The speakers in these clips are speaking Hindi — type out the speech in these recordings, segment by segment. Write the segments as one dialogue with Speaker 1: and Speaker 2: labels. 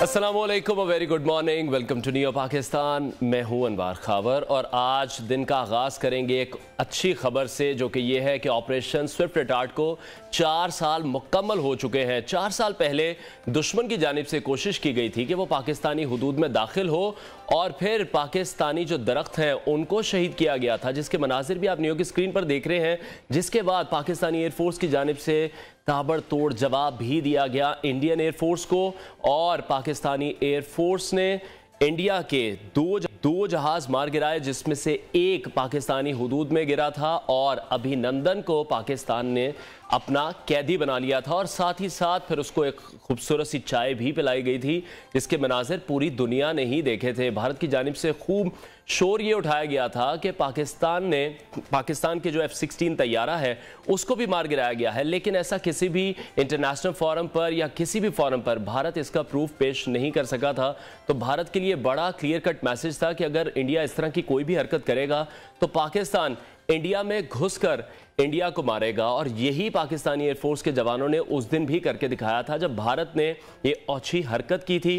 Speaker 1: अस्सलामुअलैकुम, very good morning, welcome to new Pakistan. मैं हूं अनवार खावर और आज दिन का आगाज़ करेंगे एक अच्छी खबर से, जो कि ये है कि ऑपरेशन स्विफ्ट रिटार्ट को 4 साल मुकम्मल हो चुके हैं। 4 साल पहले दुश्मन की जानिब से कोशिश की गई थी कि वो पाकिस्तानी हुदूद में दाखिल हो और फिर पाकिस्तानी जो दरख्त हैं उनको शहीद किया गया था, जिसके मनाजिर भी आप न्यूज़ की स्क्रीन पर देख रहे हैं। जिसके बाद पाकिस्तानी एयरफोर्स की जानिब से ताबड़तोड़ जवाब भी दिया गया इंडियन एयरफोर्स को, और पाकिस्तानी एयरफोर्स ने इंडिया के दो जहाज मार गिराए, जिसमें से एक पाकिस्तानी हुदूद में गिरा था और अभिनंदन को पाकिस्तान ने अपना कैदी बना लिया था। और साथ ही साथ फिर उसको एक खूबसूरत सी चाय भी पिलाई गई थी, जिसके मनाजिर पूरी दुनिया ने ही देखे थे। भारत की जानिब से खूब शोर ये उठाया गया था कि पाकिस्तान के जो F-16 तैयारा है उसको भी मार गिराया गया है, लेकिन ऐसा किसी भी इंटरनेशनल फोरम पर या किसी भी फोरम पर भारत इसका प्रूफ पेश नहीं कर सका था। तो भारत के लिए बड़ा क्लियर कट मैसेज था कि अगर इंडिया इस तरह की कोई भी हरकत करेगा तो पाकिस्तान इंडिया में घुसकर इंडिया को मारेगा। और यही पाकिस्तानी एयरफोर्स के जवानों ने उस दिन भी करके दिखाया था, जब भारत ने ये ओछी हरकत की थी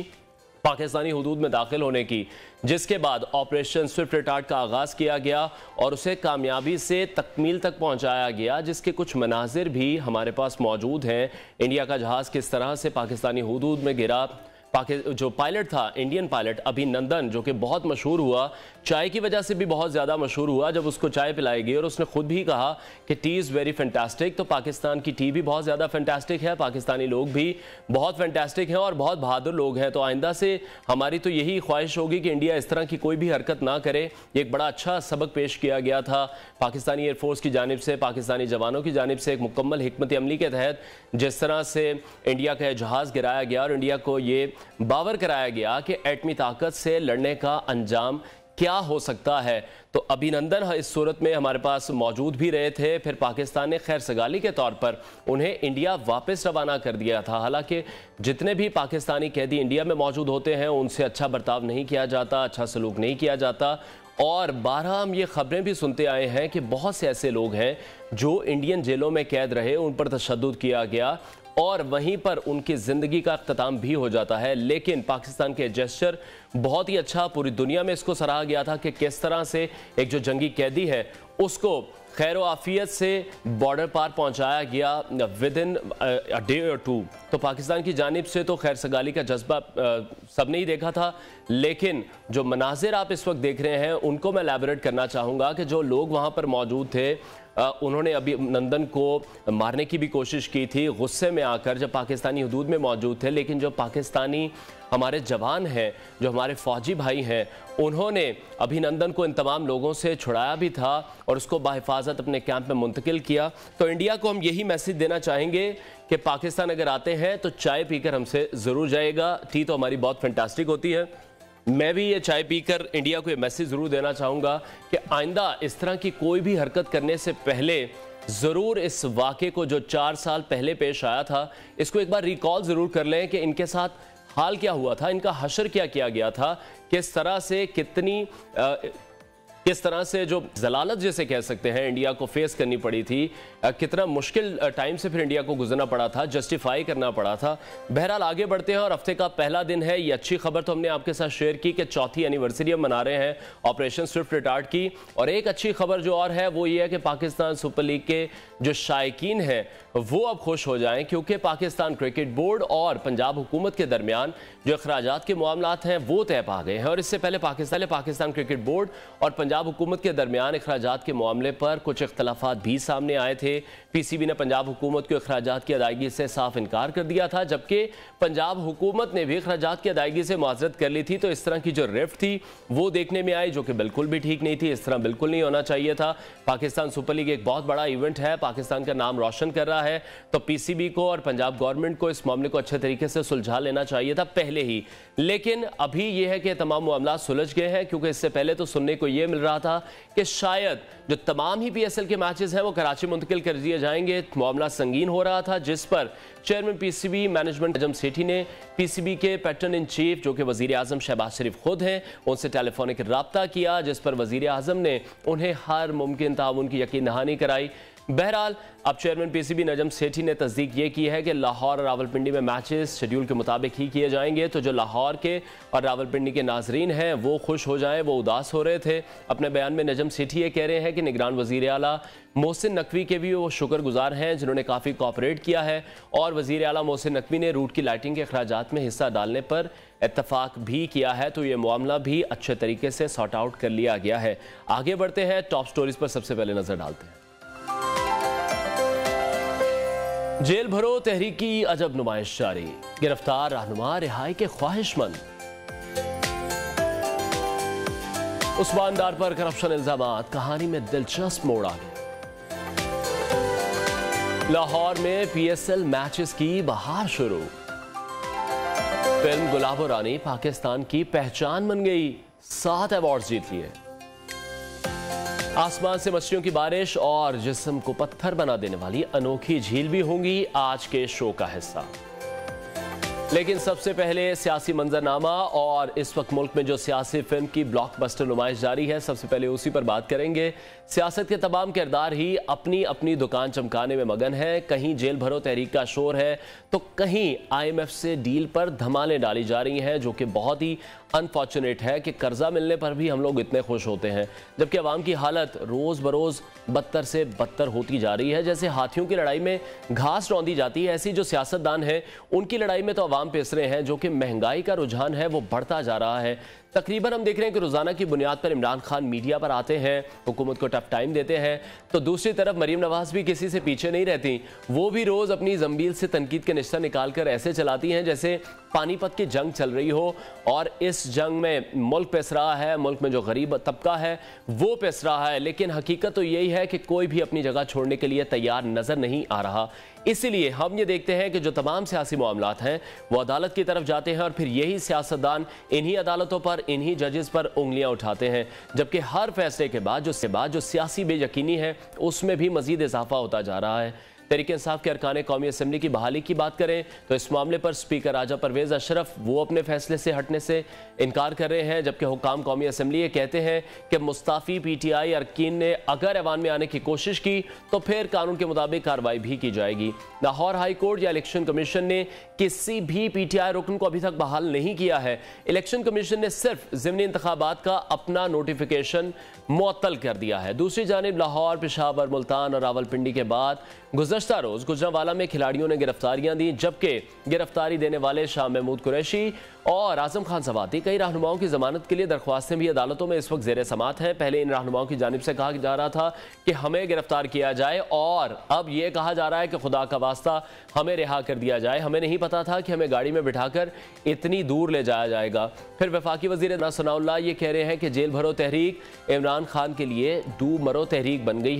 Speaker 1: पाकिस्तानी हुदूद में दाखिल होने की, जिसके बाद ऑपरेशन स्विफ्ट रिटार्ट का आगाज़ किया गया और उसे कामयाबी से तकमील तक पहुंचाया गया, जिसके कुछ मनाजिर भी हमारे पास मौजूद हैं। इंडिया का जहाज़ किस तरह से पाकिस्तानी हुदूद में गिरा, जो पायलट था इंडियन पायलट अभिनंदन, जो कि बहुत मशहूर हुआ, चाय की वजह से भी बहुत ज़्यादा मशहूर हुआ जब उसको चाय पिलाई गई और उसने खुद भी कहा कि टी इज़ वेरी फैंटास्टिक। तो पाकिस्तान की टी भी बहुत ज़्यादा फैंटास्टिक है, पाकिस्तानी लोग भी बहुत फैंटास्टिक हैं और बहुत बहादुर लोग हैं। तो आइंदा से हमारी तो यही ख्वाहिश होगी कि इंडिया इस तरह की कोई भी हरकत ना करे। एक बड़ा अच्छा सबक पेश किया गया था पाकिस्तानी एयरफोर्स की जानिब से, पाकिस्तानी जवानों की जानिब से, एक मुकम्मल हिकमत अमली के तहत जिस तरह से इंडिया का जहाज़ गिराया गया और इंडिया को ये बावर कराया गया कि एटमी ताकत से लड़ने का अंजाम क्या हो सकता है। तो अभिनंदन इस सूरत में हमारे पास मौजूद भी रहे थे। फिर पाकिस्तान ने खैर सगाली के तौर पर उन्हें इंडिया वापस रवाना कर दिया था। हालांकि जितने भी पाकिस्तानी कैदी इंडिया में मौजूद होते हैं उनसे अच्छा बर्ताव नहीं किया जाता, अच्छा सलूक नहीं किया जाता। और 12 हम ये खबरें भी सुनते आए हैं कि बहुत से ऐसे लोग हैं जो इंडियन जेलों में कैद रहे, उन पर तशद्दुद किया गया और वहीं पर उनकी ज़िंदगी का अख्ताम भी हो जाता है। लेकिन पाकिस्तान के जेस्चर बहुत ही अच्छा, पूरी दुनिया में इसको सराहा गया था कि किस तरह से एक जो जंगी कैदी है उसको खैर आफियत से बॉर्डर पार पहुंचाया गया विद इन अ डे और 2। तो पाकिस्तान की जानिब से तो खैर सगाली का जज्बा सबने ही देखा था, लेकिन जो मनाजिर आप इस वक्त देख रहे हैं उनको मैं एलैबोरेट करना चाहूँगा कि जो लोग वहाँ पर मौजूद थे उन्होंने अभिनंदन को मारने की भी कोशिश की थी गुस्से में आकर, जब पाकिस्तानी हुदूद में मौजूद थे। लेकिन जो पाकिस्तानी हमारे जवान हैं, जो हमारे फौजी भाई हैं, उन्होंने अभिनंदन को इन तमाम लोगों से छुड़ाया भी था और उसको बाहिफाजत अपने कैंप में मुंतकिल किया। तो इंडिया को हम यही मैसेज देना चाहेंगे कि पाकिस्तान अगर आते हैं तो चाय पीकर हमसे ज़रूर जाएगा। टी तो हमारी बहुत फैंटास्टिक होती है। मैं भी ये चाय पीकर इंडिया को ये मैसेज ज़रूर देना चाहूँगा कि आइंदा इस तरह की कोई भी हरकत करने से पहले ज़रूर इस वाक़े को जो 4 साल पहले पेश आया था, इसको एक बार रिकॉल ज़रूर कर लें कि इनके साथ हाल क्या हुआ था, इनका हशर क्या किया गया था, किस तरह से जो जलालत जैसे कह सकते हैं इंडिया को फेस करनी पड़ी थी, कितना मुश्किल टाइम से फिर इंडिया को गुजरना पड़ा था, जस्टिफाई करना पड़ा था। बहरहाल आगे बढ़ते हैं और हफ्ते का पहला दिन है। ये अच्छी खबर तो हमने आपके साथ शेयर की कि 4वीं एनिवर्सरी हम मना रहे हैं ऑपरेशन स्विफ्ट रिटार्ट की। और एक अच्छी खबर जो और है वो ये है कि पाकिस्तान सुपर लीग के जो शायकीन हैं वो अब खुश हो जाएं, क्योंकि पाकिस्तान क्रिकेट बोर्ड और पंजाब हुकूमत के दरमियान जो अखराजात के मामलात हैं वो तय पा गए हैं। और इससे पहले पाकिस्तान क्रिकेट बोर्ड और पंजाब हुकूमत के दरमियान अखराजात के मामले पर कुछ इख्तलाफात भी सामने आए थे। पीसीबी ने पंजाब हुकूमत को अखराजात की अदायगी से साफ इनकार कर दिया था, जबकि पंजाब हुकूमत ने भी अखराजात की अदायगी से मुआवजत कर ली थी। तो इस तरह की जो रिफ्ट थी वो देखने में आई, जो कि बिल्कुल भी ठीक नहीं थी। इस तरह बिल्कुल नहीं होना चाहिए था। पाकिस्तान सुपर लीग एक बहुत बड़ा इवेंट है, पाकिस्तान का नाम रोशन कर रहा है, तो पीसीबी को और पंजाब गवर्नमेंट को इस मामले को अच्छे तरीके से सुलझा लेना चाहिए था पहले ही। लेकिन अभी यह है कि तमाम मामला सुलझ गए हैं, क्योंकि इससे पहले तो सुनने को यह मिल रहा था कि शायद जो तमाम ही पीएसएल के मैचेस हैं वो कराची मुंतकिल कर दिए जाएंगे। मामला संगीन हो रहा था, जिस पर चेयरमैन पीसीबी मैनेजमेंट अजम सेठी ने पीसीबी के पैटर्न इन चीफ जो कि वजीर आजम शहबाज शरीफ खुद हैं उनसे टेलीफोनिक रब्ता किया, जिस पर वजीर आजम ने उन्हें हर मुमकिन ताउन की यकीन दहानी कराई। बहरहाल अब चेयरमैन पीसीबी नजम सेठी ने तस्दीक ये की है कि लाहौर और रावलपिंडी में मैचेस शेड्यूल के मुताबिक ही किए जाएंगे। तो जो लाहौर के और रावलपिंडी के नाजरीन हैं वो खुश हो जाएं, वो उदास हो रहे थे। अपने बयान में नजम सेठी ये कह रहे हैं कि निगरान वज़ीर आला मोहसिन नकवी के भी वो शुक्रगुजार हैं जिन्होंने काफ़ी कोऑपरेट किया है, और वज़ीर आला मोहसिन नकवी ने रूट की लाइटिंग के अखराजात में हिस्सा डालने पर इत्तफाक भी किया है। तो ये मामला भी अच्छे तरीके से सॉर्ट आउट कर लिया गया है। आगे बढ़ते हैं, टॉप स्टोरीज पर सबसे पहले नजर डालते हैं। जेल भरो तहरीक की अजब नुमाइश जारी, गिरफ्तार रहनुमा रिहाई के ख्वाहिशमंद। उस्मान डार पर करप्शन इल्जामात, कहानी में दिलचस्प मोड़ आ गया। लाहौर में पीएसएल मैचेस की बहार शुरू। फिल्म गुलाबो रानी पाकिस्तान की पहचान बन गई, 7 अवार्ड जीत लिए। आसमान से मछलियों की बारिश और जिस्म को पत्थर बना देने वाली अनोखी झील भी होंगी आज के शो का हिस्सा। लेकिन सबसे पहले सियासी मंजरनामा, और इस वक्त मुल्क में जो सियासी फिल्म की ब्लॉकबस्टर नुमाइश जारी है, सबसे पहले उसी पर बात करेंगे। सियासत के तमाम किरदार ही अपनी अपनी दुकान चमकाने में मगन है। कहीं जेल भरो तहरीक का शोर है तो कहीं IMF से डील पर धमालें डाली जा रही हैं, जो कि बहुत ही अनफॉर्चुनेट है कि कर्जा मिलने पर भी हम लोग इतने खुश होते हैं, जबकि अवाम की हालत रोज़ बरोज़ बदतर से बदतर होती जा रही है। जैसे हाथियों की लड़ाई में घास रौंदी जाती है, ऐसी जो सियासतदान हैं उनकी लड़ाई में तो अवाम पिस रहे हैं। जो कि महंगाई का रुझान है वो बढ़ता जा रहा है। तकरीबन हम देख रहे हैं कि रोजाना की बुनियाद पर इमरान खान मीडिया पर आते हैं, हुकूमत को टफ टाइम देते हैं, तो दूसरी तरफ मरीम नवाज भी किसी से पीछे नहीं रहती। वो भी रोज अपनी जंबील से तनकीद के निशान निकालकर ऐसे चलाती हैं जैसे पानीपत की जंग चल रही हो, और इस जंग में मुल्क पिस रहा है, मुल्क में जो गरीब तबका है वो पिस रहा है। लेकिन हकीकत तो यही है कि कोई भी अपनी जगह छोड़ने के लिए तैयार नजर नहीं आ रहा। इसीलिए हम ये देखते हैं कि जो तमाम सियासी मामलात हैं वो अदालत की तरफ जाते हैं, और फिर यही सियासतदान इन्हीं अदालतों पर, इन्हीं जजेस पर उंगलियां उठाते हैं, जबकि हर फैसले के बाद जो सियासी बेयकीनी है उसमें भी मजीद इजाफा होता जा रहा है। तहरीक इंसाफ के अरकान कौमी असम्बली की बहाली की बात करें तो इस मामले पर स्पीकर राजा परवेज अशरफ वो अपने फैसले से हटने से इनकार कर रहे हैं, जबकि हुकाम कौमी असम्बली ये कहते हैं कि मुस्ताफी PTI अरकीन ने अगर ऐवान में आने की कोशिश की तो फिर कानून के मुताबिक कार्रवाई भी की जाएगी। लाहौर हाई कोर्ट या इलेक्शन कमीशन ने किसी भी PTI रुकन को अभी तक बहाल नहीं किया है। इलेक्शन कमीशन ने सिर्फ ज़िमनी इंतखाबात का अपना नोटिफिकेशन मुअत्तल कर दिया है। दूसरी जानिब लाहौर, पेशावर, मुल्तान और रावलपिंडी के बाद गुज़श्ता रोज गुजरांवाला में खिलाड़ियों ने गिरफ्तारियां दी, जबकि गिरफ्तारी देने वाले शाह महमूद कुरैशी और आजम खान सवाती कई रहनुमाओं की जमानत के लिए दरख्वास्तें भी अदालतों में इस वक्त जेर समात हैं। पहले इन रहनुमाओं की जानिब से कहा जा रहा था कि हमें गिरफ्तार किया जाए, और अब यह कहा जा रहा है कि खुदा का वास्ता हमें रिहा कर दिया जाए। हमें नहीं पता था कि हमें गाड़ी में बिठाकर इतनी दूर ले जाया जाएगा। फिर वफाकी वजीर सनाउल्लाह ये कह रहे हैं कि जेल भरो तहरीक इमरान खान के लिए डूब मरो तहरीक बन गई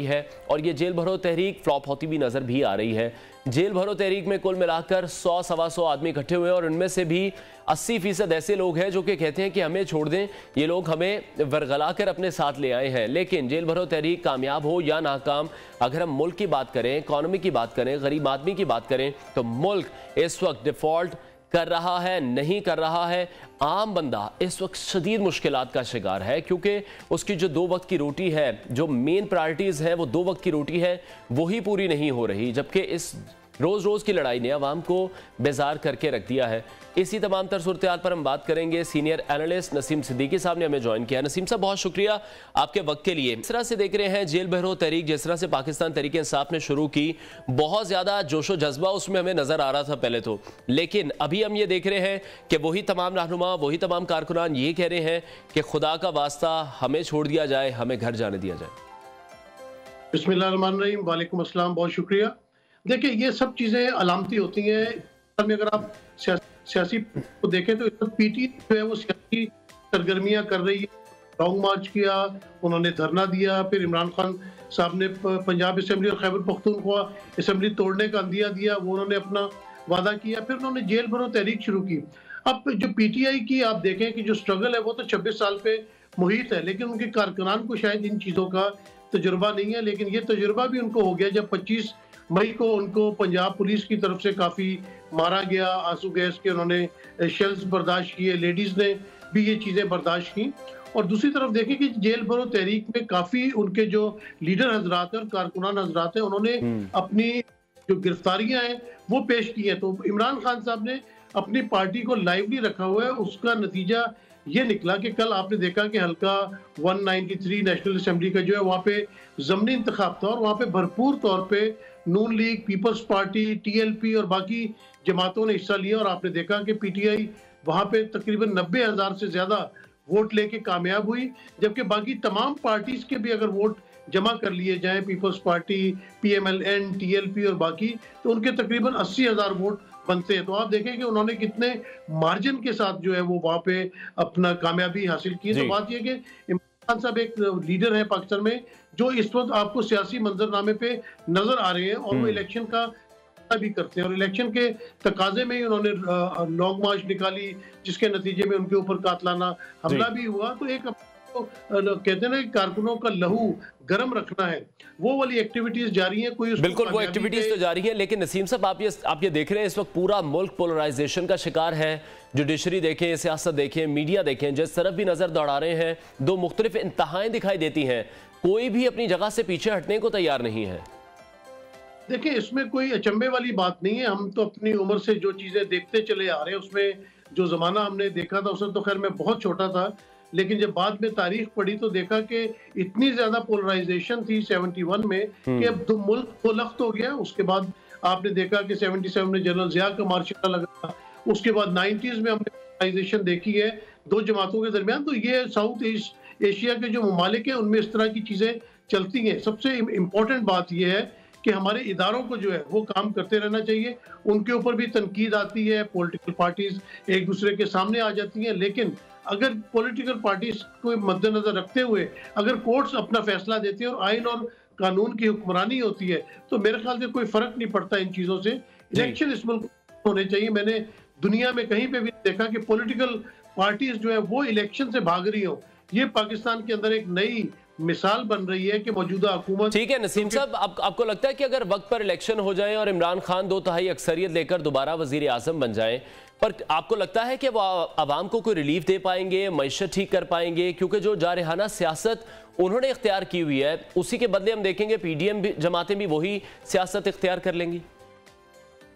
Speaker 1: है, और ये जेल भरो तहरीक फ्लॉप होती भी नजर भी आ रही है। जेल भरो तहरीक में कुल मिलाकर 100-125 आदमी इकट्ठे हुए, और उनमें से भी 80% ऐसे लोग हैं जो कि कहते हैं कि हमें छोड़ दें, ये लोग हमें वरगला कर अपने साथ ले आए हैं। लेकिन जेल भरो तहरीक कामयाब हो या नाकाम, अगर हम मुल्क की बात करें, इकॉनमी की बात करें, गरीब आदमी की बात करें, तो मुल्क इस वक्त डिफॉल्ट कर रहा है, नहीं कर रहा है। आम बंदा इस वक्त शदीद मुश्किलात का शिकार है, क्योंकि उसकी जो 2 वक्त की रोटी है, जो मेन प्रायोरिटीज़ है वो 2 वक्त की रोटी है, वही पूरी नहीं हो रही, जबकि इस रोज़ की लड़ाई ने आवाम को बेजार करके रख दिया है। इसी तमाम तर सूरत पर हम बात करेंगे। सीनियर एनालिस्ट नसीम सिद्दीकी साहब ने हमें ज्वाइन किया। नसीम साहब, बहुत शुक्रिया आपके वक्त के लिए। जिस तरह से देख रहे हैं जेल भरो तहरीक, जिस तरह से पाकिस्तान तहरीक इंसाफ ने शुरू की, बहुत ज़्यादा जोशो जज्बा उसमें हमें नज़र आ रहा था पहले तो, लेकिन अभी हम ये देख रहे हैं कि वही तमाम रहनुमा, वही तमाम कारकुनान ये कह रहे हैं कि खुदा का वास्ता हमें छोड़ दिया जाए, हमें घर जाने दिया जाए।
Speaker 2: बिस्मिल्लाहिर्रहमानिर्रहीम, वालेकुम अस्सलाम, बहुत शुक्रिया। देखिए, ये सब चीज़ें अलामती होती हैं। अगर आप सियासी को देखें तो PTI जो है वो सियासी सरगर्मियां कर रही है। लॉन्ग मार्च किया, उन्होंने धरना दिया, फिर इमरान खान साहब ने पंजाब असेंबली और खैबर पख्तूनख्वा असेंबली तोड़ने का अंदिया दिया, वो उन्होंने अपना वादा किया, फिर उन्होंने जेल भरो तहरीक शुरू की। अब जो PTI की आप देखें कि जो स्ट्रगल है वो तो 26 साल पे मुहित है, लेकिन उनके कारकुनान को शायद इन चीज़ों का तजुर्बा नहीं है। लेकिन ये तजुर्बा भी उनको हो गया जब 25 मई को उनको पंजाब पुलिस की तरफ से काफ़ी मारा गया, आंसू गैस के उन्होंने शेल्स बर्दाश्त किए, लेडीज़ ने भी ये चीज़ें बर्दाश्त की। और दूसरी तरफ देखें कि जेल भरो तहरीक में काफ़ी उनके जो लीडर हजरात हैं और कारकुनान हजरात हैं, उन्होंने अपनी जो गिरफ्तारियां हैं वो पेश की हैं। तो इमरान खान साहब ने अपनी पार्टी को लाइवली रखा हुआ है। उसका नतीजा ये निकला कि कल आपने देखा कि हल्का 193 नेशनल असेंबली का जो है वहाँ पे ज़मनी इंतखाब था और वहाँ पे भरपूर तौर पे नून लीग, पीपल्स पार्टी, TLP और बाकी जमातों ने हिस्सा लिया। और आपने देखा कि PTI वहाँ पे तकरीबन 90,000 से ज़्यादा वोट लेके कामयाब हुई, जबकि बाकी तमाम पार्टीज के भी अगर वोट जमा कर लिए जाएं, पीपल्स पार्टी, PMLN, TLP और बाकी, तो उनके तकरीबन 80,000 वोट बनते हैं। तो आप देखें कि उन्होंने कितने मार्जिन के साथ जो है वो वहाँ पे अपना कामयाबी हासिल की। तो बात यह कि इमरान खान साहब एक लीडर है पाकिस्तान में जो इस वक्त आपको सियासी मंजरनामे पे नजर आ रहे हैं और वो इलेक्शन का भी करते हैं। और इलेक्शन के तकाजे में ही उन्होंने लॉन्ग मार्च निकाली, जिसके नतीजे में उनके ऊपर कातलाना हमला भी हुआ। तो एक कहते हैं ना कारकुनों का लहू गर्म रखना है, वो वाली एक्टिविटीज जारी हैं। कोई
Speaker 1: बिल्कुल वो एक्टिविटीज तो जारी है, लेकिन नसीम साहब आप ये देख रहे हैं इस वक्त पूरा मुल्क पोलराइजेशन का शिकार है। जुडिशरी देखें, सियासत देखें, मीडिया देखें, जिस तरफ भी नजर दौड़ा रहे हैं दो मुख्तलिफ इंतहाएं दिखाई देती हैं। कोई भी अपनी जगह से पीछे हटने को तैयार नहीं है।
Speaker 2: देखिए, इसमें कोई अचंभे वाली बात नहीं है। हम तो अपनी उम्र से जो चीजें देखते चले आ रहे हैं, उसमें जो जमाना हमने देखा था उसमें तो खैर मैं बहुत छोटा था, लेकिन जब बाद में तारीख पढ़ी तो देखा कि इतनी ज्यादा पोलराइजेशन थी 71 में कि अब मुल्क तो लख्त हो गया। उसके बाद आपने देखा कि 77 में जनरल जिया का मार्शल लगा, उसके बाद 90s में हमने पोलराइजेशन देखी है दो जमातों के दरमियान। तो ये साउथ ईस्ट एशिया के जो ममालिक हैं उनमें इस तरह की चीजें चलती हैं। सबसे इम्पोर्टेंट बात यह है कि हमारे इदारों को जो है वो काम करते रहना चाहिए। उनके ऊपर भी तनकीद आती है, पॉलिटिकल पार्टीज एक दूसरे के सामने आ जाती हैं, लेकिन अगर पॉलिटिकल पार्टीज को मद्देनजर रखते हुए अगर कोर्ट्स अपना फैसला देती है और आइन और कानून की हुक्मरानी होती है, तो मेरे ख्याल से कोई फर्क नहीं पड़ता इन चीजों से। इलेक्शन इस मुल्क होने चाहिए। मैंने दुनिया में कहीं पे भी देखा कि पॉलिटिकल पार्टीज जो है वो इलेक्शन से भाग रही हो। ये पाकिस्तान के अंदर एक नई मिसाल बन रही है कि मौजूदा हुकूमत।
Speaker 1: ठीक है नसीम साहब, आपको लगता है कि अगर वक्त पर इलेक्शन हो जाए और इमरान खान 2/3 अक्सरियत लेकर दोबारा वजीर आजम बन जाए, पर आपको लगता है कि वो आवाम को कोई रिलीफ दे पाएंगे, मईशत ठीक कर पाएंगे? क्योंकि जो जारहाना सियासत उन्होंने इख्तियार की हुई है, उसी के बदले हम देखेंगे PDM भी, जमातें भी वही सियासत इख्तियार कर लेंगी।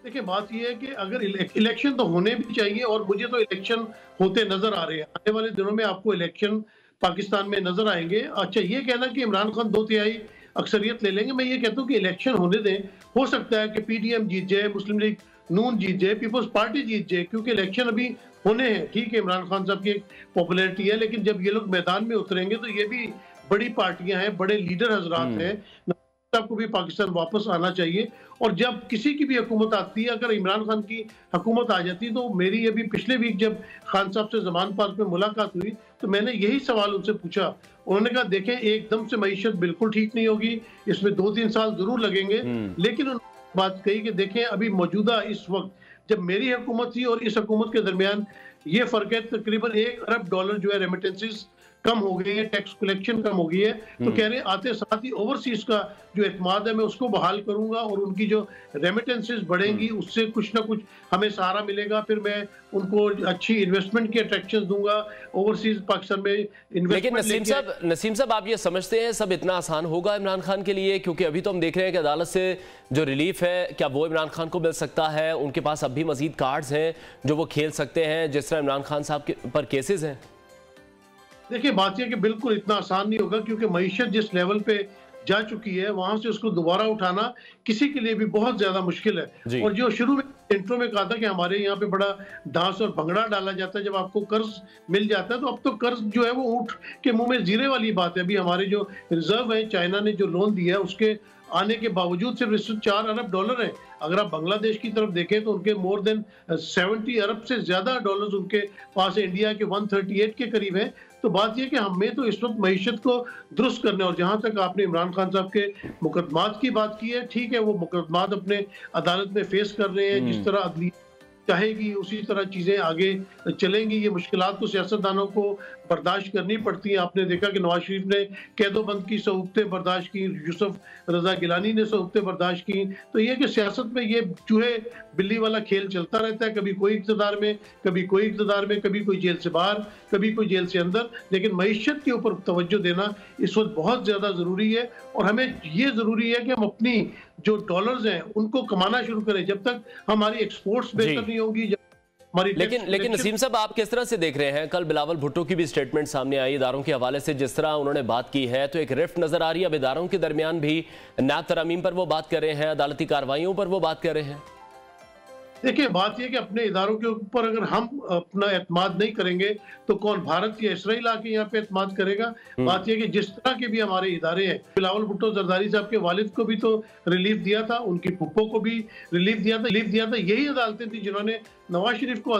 Speaker 2: देखिए, बात यह है कि अगर इलेक्शन तो होने भी चाहिए, और मुझे तो इलेक्शन होते नजर आ रहे हैं। आने वाले दिनों में आपको इलेक्शन पाकिस्तान में नजर आएंगे। अच्छा, ये कहना कि इमरान खान 2/3 अक्सरियत ले लेंगे, मैं ये कहता हूँ कि इलेक्शन होने दें। हो सकता है कि PDM जीत जाए, मुस्लिम लीग नून जीत जाए, पीपल्स पार्टी जीत जाए, क्योंकि इलेक्शन अभी होने हैं। ठीक है, इमरान खान साहब की एक पॉपुलैरिटी है, लेकिन जब ये लोग मैदान में उतरेंगे तो ये भी बड़ी पार्टियां हैं, बड़े लीडर हजरात हैं। को भी पाकिस्तान वापस आना चाहिए। और जब किसी की भी हुकूमत आती है, अगर इमरान खान की हुकूमत आ जाती है, तो मेरी अभी पिछले वीक जब खान साहब से जमान पार्क में मुलाकात हुई तो मैंने यही सवाल उनसे पूछा। उन्होंने कहा, देखें, एकदम से मईशत बिल्कुल ठीक नहीं होगी, इसमें 2-3 साल जरूर लगेंगे, लेकिन उन्होंने बात कही कि देखें, अभी मौजूदा इस वक्त जब मेरी हुकूमत थी और इस हुकूमत के दरमियान ये फर्क है, तकरीबन $1 अरब जो है रेमिटेंसेस कम हो गई है, टैक्स कलेक्शन कम हो गई है। तो कह रहे हैं आते साथ ही ओवरसीज का जो एतमाद है मैं उसको बहाल करूंगा और उनकी जो रेमिटेंसेस बढ़ेंगी उससे कुछ ना कुछ हमें सहारा मिलेगा। फिर मैं उनको अच्छी इन्वेस्टमेंट की अट्रैक्शन दूंगा ओवरसीज पाकिस्तान में इन्वेस्टमेंट।
Speaker 1: लेकिन नसीम साहब, आप ये समझते हैं सब इतना आसान होगा इमरान खान के लिए? क्योंकि अभी तो हम देख रहे हैं कि अदालत से जो रिलीफ है, क्या वो इमरान खान को मिल सकता है? उनके पास अब भी मजीद कार्ड्स हैं जो वो खेल सकते हैं, जिस तरह इमरान खान साहब के पर केसेस हैं।
Speaker 2: देखिए, बात यह कि बिल्कुल इतना आसान नहीं होगा, क्योंकि मईशत जिस लेवल पे जा चुकी है वहां से उसको दोबारा उठाना किसी के लिए भी बहुत ज्यादा मुश्किल है। और जो शुरू में इंट्रो में कहा था कि हमारे यहाँ पे बड़ा डांस और भंगड़ा डाला जाता है जब आपको कर्ज मिल जाता है, तो अब तो कर्ज जो है वो ऊँट के मुंह में जीरे वाली बात है। अभी हमारे जो रिजर्व है, चाइना ने जो लोन दिया है उसके आने के बावजूद सिर्फ $4 अरब है। अगर आप बांग्लादेश की तरफ देखें तो उनके मोर देन 70 अरब से ज्यादा डॉलर्स उनके पास इंडिया के 138 के करीब है। तो बात यह कि हमें तो इस वक्त मईशत को दुरुस्त करने, और जहां तक आपने इमरान खान साहब के मुकदमात की बात की है, ठीक है, वो मुकदमात अपने अदालत में फेस कर रहे हैं। जिस तरह अदली चाहेगी उसी तरह चीज़ें आगे चलेंगी। ये मुश्किलात तो सियासतदानों को बर्दाश्त करनी पड़ती हैं। आपने देखा कि नवाज शरीफ ने कैदोबंद की सहूलतें बर्दाश्त की, यूसुफ रजा गिलानी ने सहूलतें बर्दाश्त की। तो ये कि सियासत में ये चूहे बिल्ली वाला खेल चलता रहता है, कभी कोई इक़्तिदार में, कभी कोई इक़्तिदार में, कभी कोई जेल से बाहर, कभी कोई जेल से अंदर। लेकिन मईशत के ऊपर तवज्जो देना इस वक्त बहुत ज़्यादा ज़रूरी है और हमें ये ज़रूरी है कि हम अपनी जो डॉलर्स हैं उनको कमाना शुरू करें। जब तक हमारी एक्सपोर्ट्स बेहतर नहीं होंगी,
Speaker 1: लेकिन नसीम साहब, आप किस तरह से देख रहे हैं? कल बिलावल भुट्टो की भी स्टेटमेंट सामने आई इदारों के हवाले से, जिस तरह उन्होंने बात की है तो एक रिफ्ट नजर आ रही है। अब इदारों के दरमियान भी नैब तरमीम पर वो बात कर रहे हैं, अदालती कार्रवाइयों पर वो बात कर रहे हैं।
Speaker 2: देखिए, बात यह कि अपने इदारों के ऊपर अगर हम अपना एतमाद नहीं करेंगे तो कौन भारत या इसराइल आके यहाँ पे एतमाद करेगा? बात यह कि जिस तरह के भी हमारे इदारे हैं, बिलावल भुट्टो जरदारी साहब के वालिद को भी तो रिलीफ दिया था, उनकी फुप्पो को भी रिलीफ दिया था। यही अदालतें थी जिन्होंने नवाज शरीफ को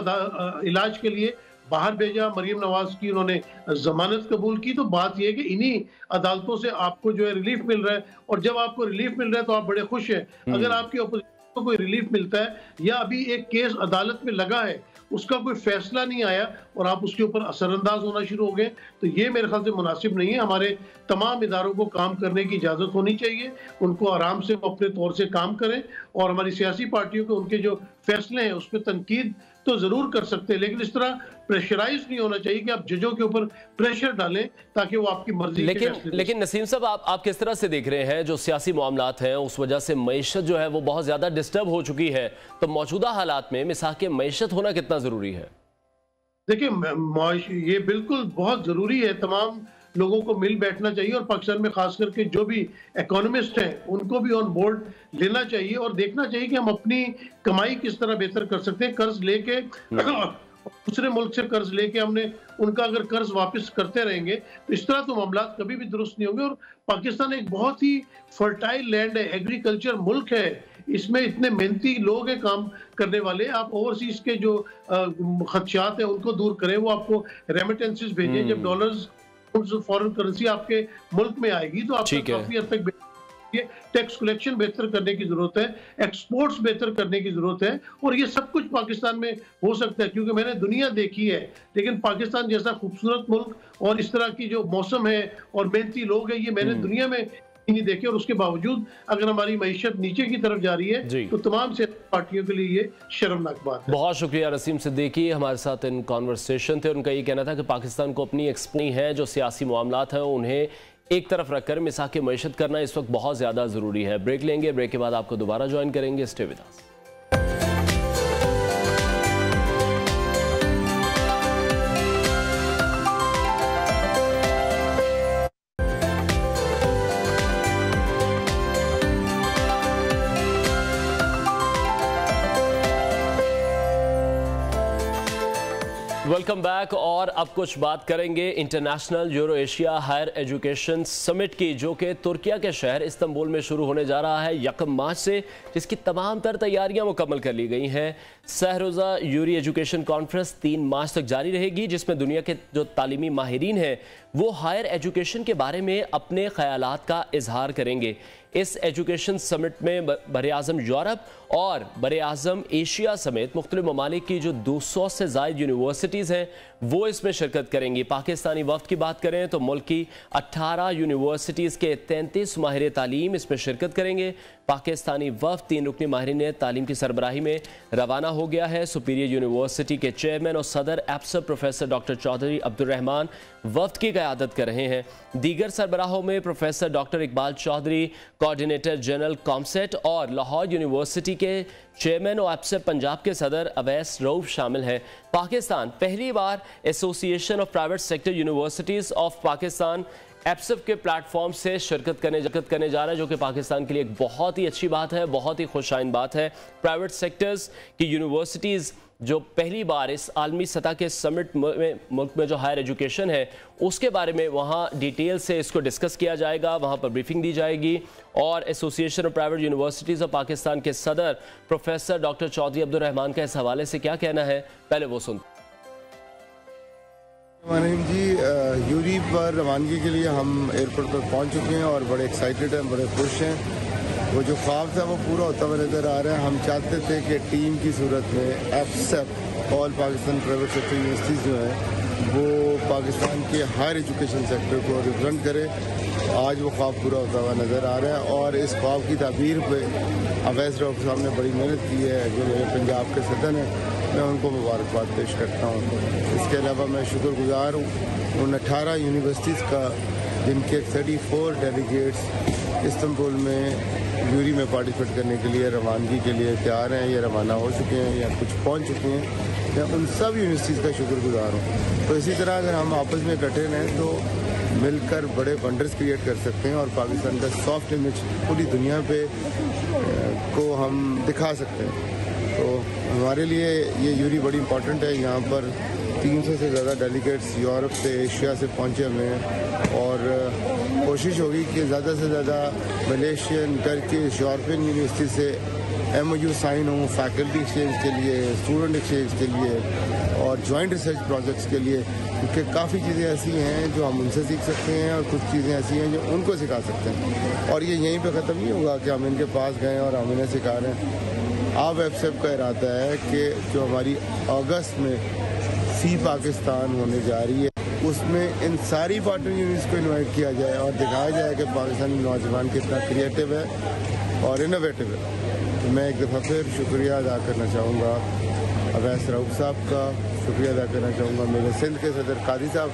Speaker 2: इलाज के लिए बाहर भेजा, मरियम नवाज की उन्होंने जमानत कबूल की। तो बात यह है कि इन्हीं अदालतों से आपको जो है रिलीफ मिल रहा है, और जब आपको रिलीफ मिल रहा है तो आप बड़े खुश हैं। अगर आपकी अपोजिशन को कोई रिलीफ मिलता है या अभी एक केस अदालत में लगा है, उसका कोई फैसला नहीं आया और आप उसके ऊपर असरअंदाज होना शुरू हो गए, तो ये मेरे ख्याल से मुनासिब नहीं है। हमारे तमाम इदारों को काम करने की इजाज़त होनी चाहिए, उनको आराम से अपने तौर से काम करें, और हमारी सियासी पार्टियों के उनके जो फैसले हैं उस पर तनकीद तो ज़रूर कर सकते हैं, लेकिन इस तरह प्रेशराइज नहीं होना चाहिए कि आप जजों के ऊपर प्रेशर डालें ताकि वो आपकी मर्जी।
Speaker 1: लेकिन नसीम साहब, आप किस तरह से देख रहे हैं जो सियासी मामलात हैं, उस वजह से मईशत जो है वो बहुत ज़्यादा डिस्टर्ब हो चुकी है, तो मौजूदा हालात में मिसाक मईशत होना कितना ज़रूरी है?
Speaker 2: देखिए, ये बिल्कुल बहुत ज़रूरी है। तमाम लोगों को मिल बैठना चाहिए और पाकिस्तान में खास करके जो भी इकोनॉमिस्ट हैं उनको भी ऑन बोर्ड लेना चाहिए और देखना चाहिए कि हम अपनी कमाई किस तरह बेहतर कर सकते हैं। कर्ज लेके दूसरे मुल्क से कर्ज लेके हमने उनका अगर कर्ज वापस करते रहेंगे तो इस तरह तो मामला कभी भी दुरुस्त नहीं होंगे। और पाकिस्तान एक बहुत ही फर्टाइल लैंड है, एग्रीकल्चर मुल्क है, इसमें इतने मेहनती लोग हैं काम करने वाले। आप ओवरसीज के जो खदशात हैं उनको दूर करें, वो आपको रेमिटेंसेस भेजें। जब डॉलर्स फॉरेन करेंसी आपके मुल्क में आएगी तो आपको काफी हद तक टैक्स कलेक्शन बेहतर करने की जरूरत है, एक्सपोर्ट्स बेहतर करने की जरूरत है, और ये सब कुछ पाकिस्तान में हो सकता है। क्योंकि मैंने दुनिया देखी है, लेकिन पाकिस्तान जैसा खूबसूरत मुल्क और इस तरह की जो मौसम है और मेहनती लोग हैं, ये मैंने दुनिया में नहीं देखे। और उसके बावजूद अगर हमारी मईशत नीचे की तरफ जा रही है तो तमाम से पार्टियों के लिए ये शर्मनाक बात है।
Speaker 1: बहुत शुक्रिया नसीम सिद्दीकी, हमारे साथ इन कॉन्वर्सेशन थे। उनका ये कहना था कि पाकिस्तान को अपनी एक्सप्नी है, जो सियासी मामलात हैं उन्हें एक तरफ रखकर मिसाक मईशत करना इस वक्त बहुत ज़्यादा ज़रूरी है। ब्रेक लेंगे, ब्रेक के बाद आपको दोबारा ज्वाइन करेंगे। Stay with us. Welcome back. और अब कुछ बात करेंगे international Euro Asia higher education summit की, जो कि तुर्किया के शहर इस्तांबुल में शुरू होने जा रहा है 1 मार्च से, जिसकी तमाम तर तैयारियां मुकम्मल कर ली गई हैं। सहरोज़ा यूरी एजुकेशन कॉन्फ्रेंस 3 मार्च तक जारी रहेगी, जिसमें दुनिया के जो तालीमी माहिरीन हैं वो हायर एजुकेशन के बारे में अपने ख्यालात का इजहार करेंगे। इस एजुकेशन समिट में बर-ए-आज़म यूरोप और बर-ए-आज़म एशिया समेत मुख्तलिफ ममालिक की जो 200 से ज़ायद यूनिवर्सिटीज़ हैं वो इसमें शिरकत करेंगी। पाकिस्तानी वफ्द की बात करें तो मुल्क की 18 यूनिवर्सिटीज़ के 33 माहिर तालीम इसमें शिरकत करेंगे। पाकिस्तानी वफ्द 3 रुकनी माहिरीन तालीम की सरबराही में रवाना हो गया है। सुपीरियर यूनिवर्सिटी के चेयरमैन और सदर एप्सर प्रोफेसर डॉक्टर चौधरी अब्दुर्रहमान वफ्द की क़यादत कर रहे हैं। दीगर सरबराहों में professor doctor Iqbal Chaudhry, coordinator general COMSATS, और लाहौर यूनिवर्सिटी के चेयरमैन और एप्सर पंजाब के सदर अवैस रऊफ शामिल हैं। पाकिस्तान पहली बार association of private sector universities of Pakistan एप्सफ के प्लेटफॉर्म से शिरकत करने जा रहा है, जो कि पाकिस्तान के लिए एक बहुत ही अच्छी बात है, बहुत ही खुशाइन बात है। प्राइवेट सेक्टर्स की यूनिवर्सिटीज़ जो पहली बार इस आलमी सतह के समिट में मुल्क में जो हायर एजुकेशन है उसके बारे में वहाँ डिटेल से इसको डिस्कस किया जाएगा, वहाँ पर ब्रीफिंग दी जाएगी। और association of private universities of Pakistan के सदर प्रोफेसर डॉक्टर चौधरी अब्दुर्रहमान का इस हवाले से क्या कहना है, पहले वो सुनते।
Speaker 3: जी, यूरी पर रवानगी के लिए हम एयरपोर्ट पर पहुंच चुके हैं और बड़े एक्साइटेड हैं, बड़े खुश हैं। वो जो ख्वाब था वो पूरा होता हुआ नज़र आ रहा है। हम चाहते थे कि टीम की सूरत में एफसेप all Pakistan private sector universities जो हैं वो पाकिस्तान के हायर एजुकेशन सेक्टर को रिप्रेजेंट करे। आज वो ख्वाब पूरा होता हुआ नज़र आ रहा है और इस ख्वाब की ताबीर पे अवैस रऊफ साहब ने बड़ी मेहनत की है, जो मेरे पंजाब के सदन हैं, मैं उनको मुबारकबाद पेश करता हूँ। इसके अलावा मैं शुक्रगुजार हूँ उन 18 यूनिवर्सिटीज़ का जिनके 34 डेलीगेट्स इस्तांबुल में यूरी में पार्टिसिपेट करने के लिए रवानगी के लिए तैयार हैं, ये रवाना हो चुके हैं या कुछ पहुँच चुके हैं। मैं उन सब यूनिवर्सिटीज़ का शुक्रगुजार हूँ। तो इसी तरह अगर हम आपस में इकट्ठे रहें तो मिलकर बड़े वंडर्स क्रिएट कर सकते हैं और पाकिस्तान का सॉफ्ट इमेज पूरी दुनिया पे को हम दिखा सकते हैं। तो हमारे लिए ये यूरी बड़ी इम्पॉर्टेंट है। यहाँ पर 300 से ज़्यादा डेलीगेट्स यूरोप से, एशिया से पहुँचे हुए हैं और कोशिश होगी कि ज़्यादा से ज़्यादा मलेशियन, टर्किश, यूरोपियन यूनिवर्सिटी से MOU साइन हों फैकल्टी एक्सचेंज के लिए, स्टूडेंट एक्सचेंज के लिए और जॉइंट रिसर्च प्रोजेक्ट्स के लिए, क्योंकि काफ़ी चीज़ें ऐसी हैं जो हम उनसे सीख सकते हैं और कुछ चीज़ें ऐसी हैं जो उनको सिखा सकते हैं। और ये यहीं पे ख़त्म नहीं होगा कि हम इनके पास गए और हम इन्हें सिखा रहे हैं। अब एफसेप का इरादा है कि जो हमारी अगस्त में सी पाकिस्तान होने जा रही है उसमें इन सारी पार्टनर यूनिट्स को इन्वाइट किया जाए और दिखाया जाए कि पाकिस्तानी नौजवान कितना क्रिएटिव है और इनोवेटिव है। तो मैं एक दफ़ा फिर शुक्रिया अदा करना चाहूँगा अवैस रऊफ साहब का, शुक्रिया अदा करना चाहूँगा मेरे सिंध के सदर कादी साहब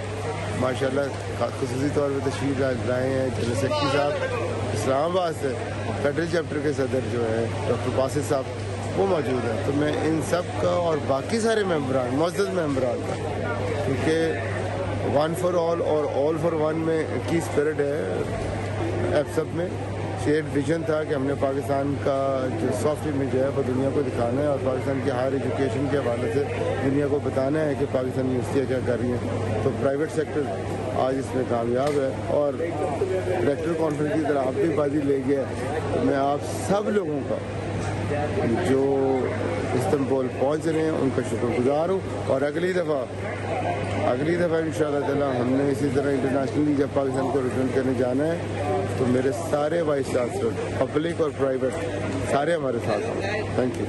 Speaker 3: माशाल्लाह ख़ुसूसी तौर पर तशरीफ़ लाए हैं, जनरल सेक्रेटरी साहब इस्लामाबाद से, फेडरल चैप्टर के सदर जो है डॉक्टर बासित साहब वो मौजूद हैं। तो मैं इन सब का और बाकी सारे मेम्बरान, मुअज़्ज़ज़ मेम्बरान का, क्योंकि वन फॉर ऑल और ऑल फॉर वन में की स्पिरिट है एफसेप में। शेयर विजन था कि हमने पाकिस्तान का जो सॉफ्ट इमेज है वो दुनिया को दिखाना है और पाकिस्तान की हायर एजुकेशन के हवाले से दुनिया को बताना है कि पाकिस्तानी यूनिवर्सिटियाँ क्या कर रही हैं। तो प्राइवेट सेक्टर आज इसमें कामयाब है और डायरेक्टर कॉन्फ्रेंस की तरह आप भी बाजी ले गया। तो मैं आप सब लोगों का जो इस्तांबुल पहुँच रहे हैं उनका शुक्रगुजार हूँ और अगली दफ़ा इंशाअल्लाह ताला हमने इसी तरह इंटरनेशनली जब पाकिस्तान को रिप्रेजेंट करने जाना है तो मेरे सारे वाइस चांसलर पब्लिक और प्राइवेट सारे हमारे साथ हैं। Thank you.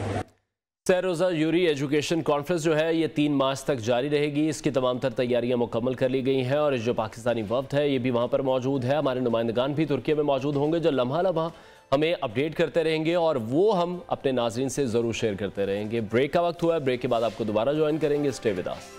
Speaker 1: सर रोज़ा यूरी एजुकेशन कॉन्फ्रेंस जो है ये 3 मार्च तक जारी रहेगी। इसकी तमाम तर तैयारियां मुकम्मल कर ली गई हैं और जो पाकिस्तानी वफ्द है ये भी वहाँ पर मौजूद है। हमारे नुमाइंदगान भी तुर्की में मौजूद होंगे जो लम्हा लम्हा हमें अपडेट करते रहेंगे और वो हम अपने नाजरीन से ज़रूर शेयर करते रहेंगे। ब्रेक का वक्त हुआ है, ब्रेक के बाद आपको दोबारा ज्वाइन करेंगे। Stay with us.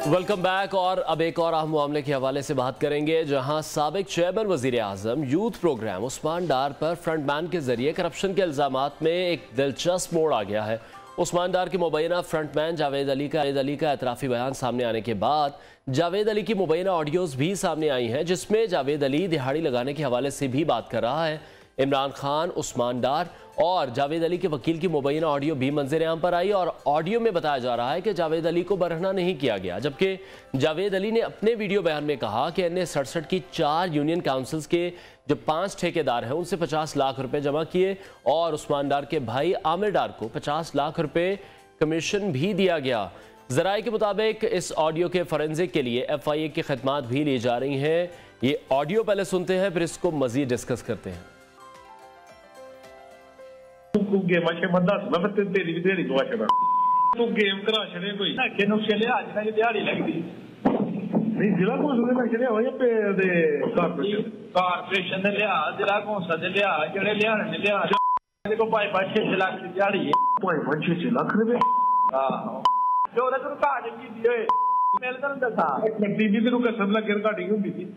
Speaker 1: Welcome back. और अब एक और अहम मामले के हवाले से बात करेंगे जहां साबिक चेयरमैन वजीर आजम यूथ प्रोग्राम उस्मान डार पर फ्रंटमैन के जरिए करप्शन के इल्जामात में एक दिलचस्प मोड़ आ गया है। उस्मान डार के मुबैना फ्रंटमैन जावेद अली का एतराफ़ी बयान सामने आने के बाद जावेद अली की मुबैना ऑडियोज़ भी सामने आई हैं जिसमें जावेद अली दिहाड़ी लगाने के हवाले से भी बात कर रहा है। इमरान खान, उस्मान डार और जावेद अली के वकील की मुबैना ऑडियो भी मंजर आम पर आई और ऑडियो में बताया जा रहा है कि जावेद अली को बरहना नहीं किया गया, जबकि जावेद अली ने अपने वीडियो बयान में कहा कि NA-67 की 4 यूनियन काउंसिल्स के जो 5 ठेकेदार हैं उनसे 50 लाख रुपए जमा किए और उस्मान डार के भाई आमिर डार को 50 लाख रुपए कमीशन भी दिया गया। जराये के मुताबिक इस ऑडियो के फोरेंसिक के लिए FIA की खदमात भी ली जा रही हैं। ये ऑडियो पहले सुनते हैं फिर इसको मजीद डिस्कस करते हैं।
Speaker 4: तू गेम बंदा मैं तेरी भी दिहाड़ी गवा छड़ा तू गेम करा छड़े कोई ना के नुस्खे ले आज ना दिहाड़ी लगदी नहीं जिला कौंसल में छड़े होए पे दे कारपोरेशन ने लिया जिला कौंसल ने लिया जेड़े लियाने ने लिया देखो 5-6 लाख की दिहाड़ी है 5-6 लाख रुपए हां जो रे तू काट की दिए मेरे तो दसा टीवी ते कसम लगे रिकॉर्डिंग हुंदी थी।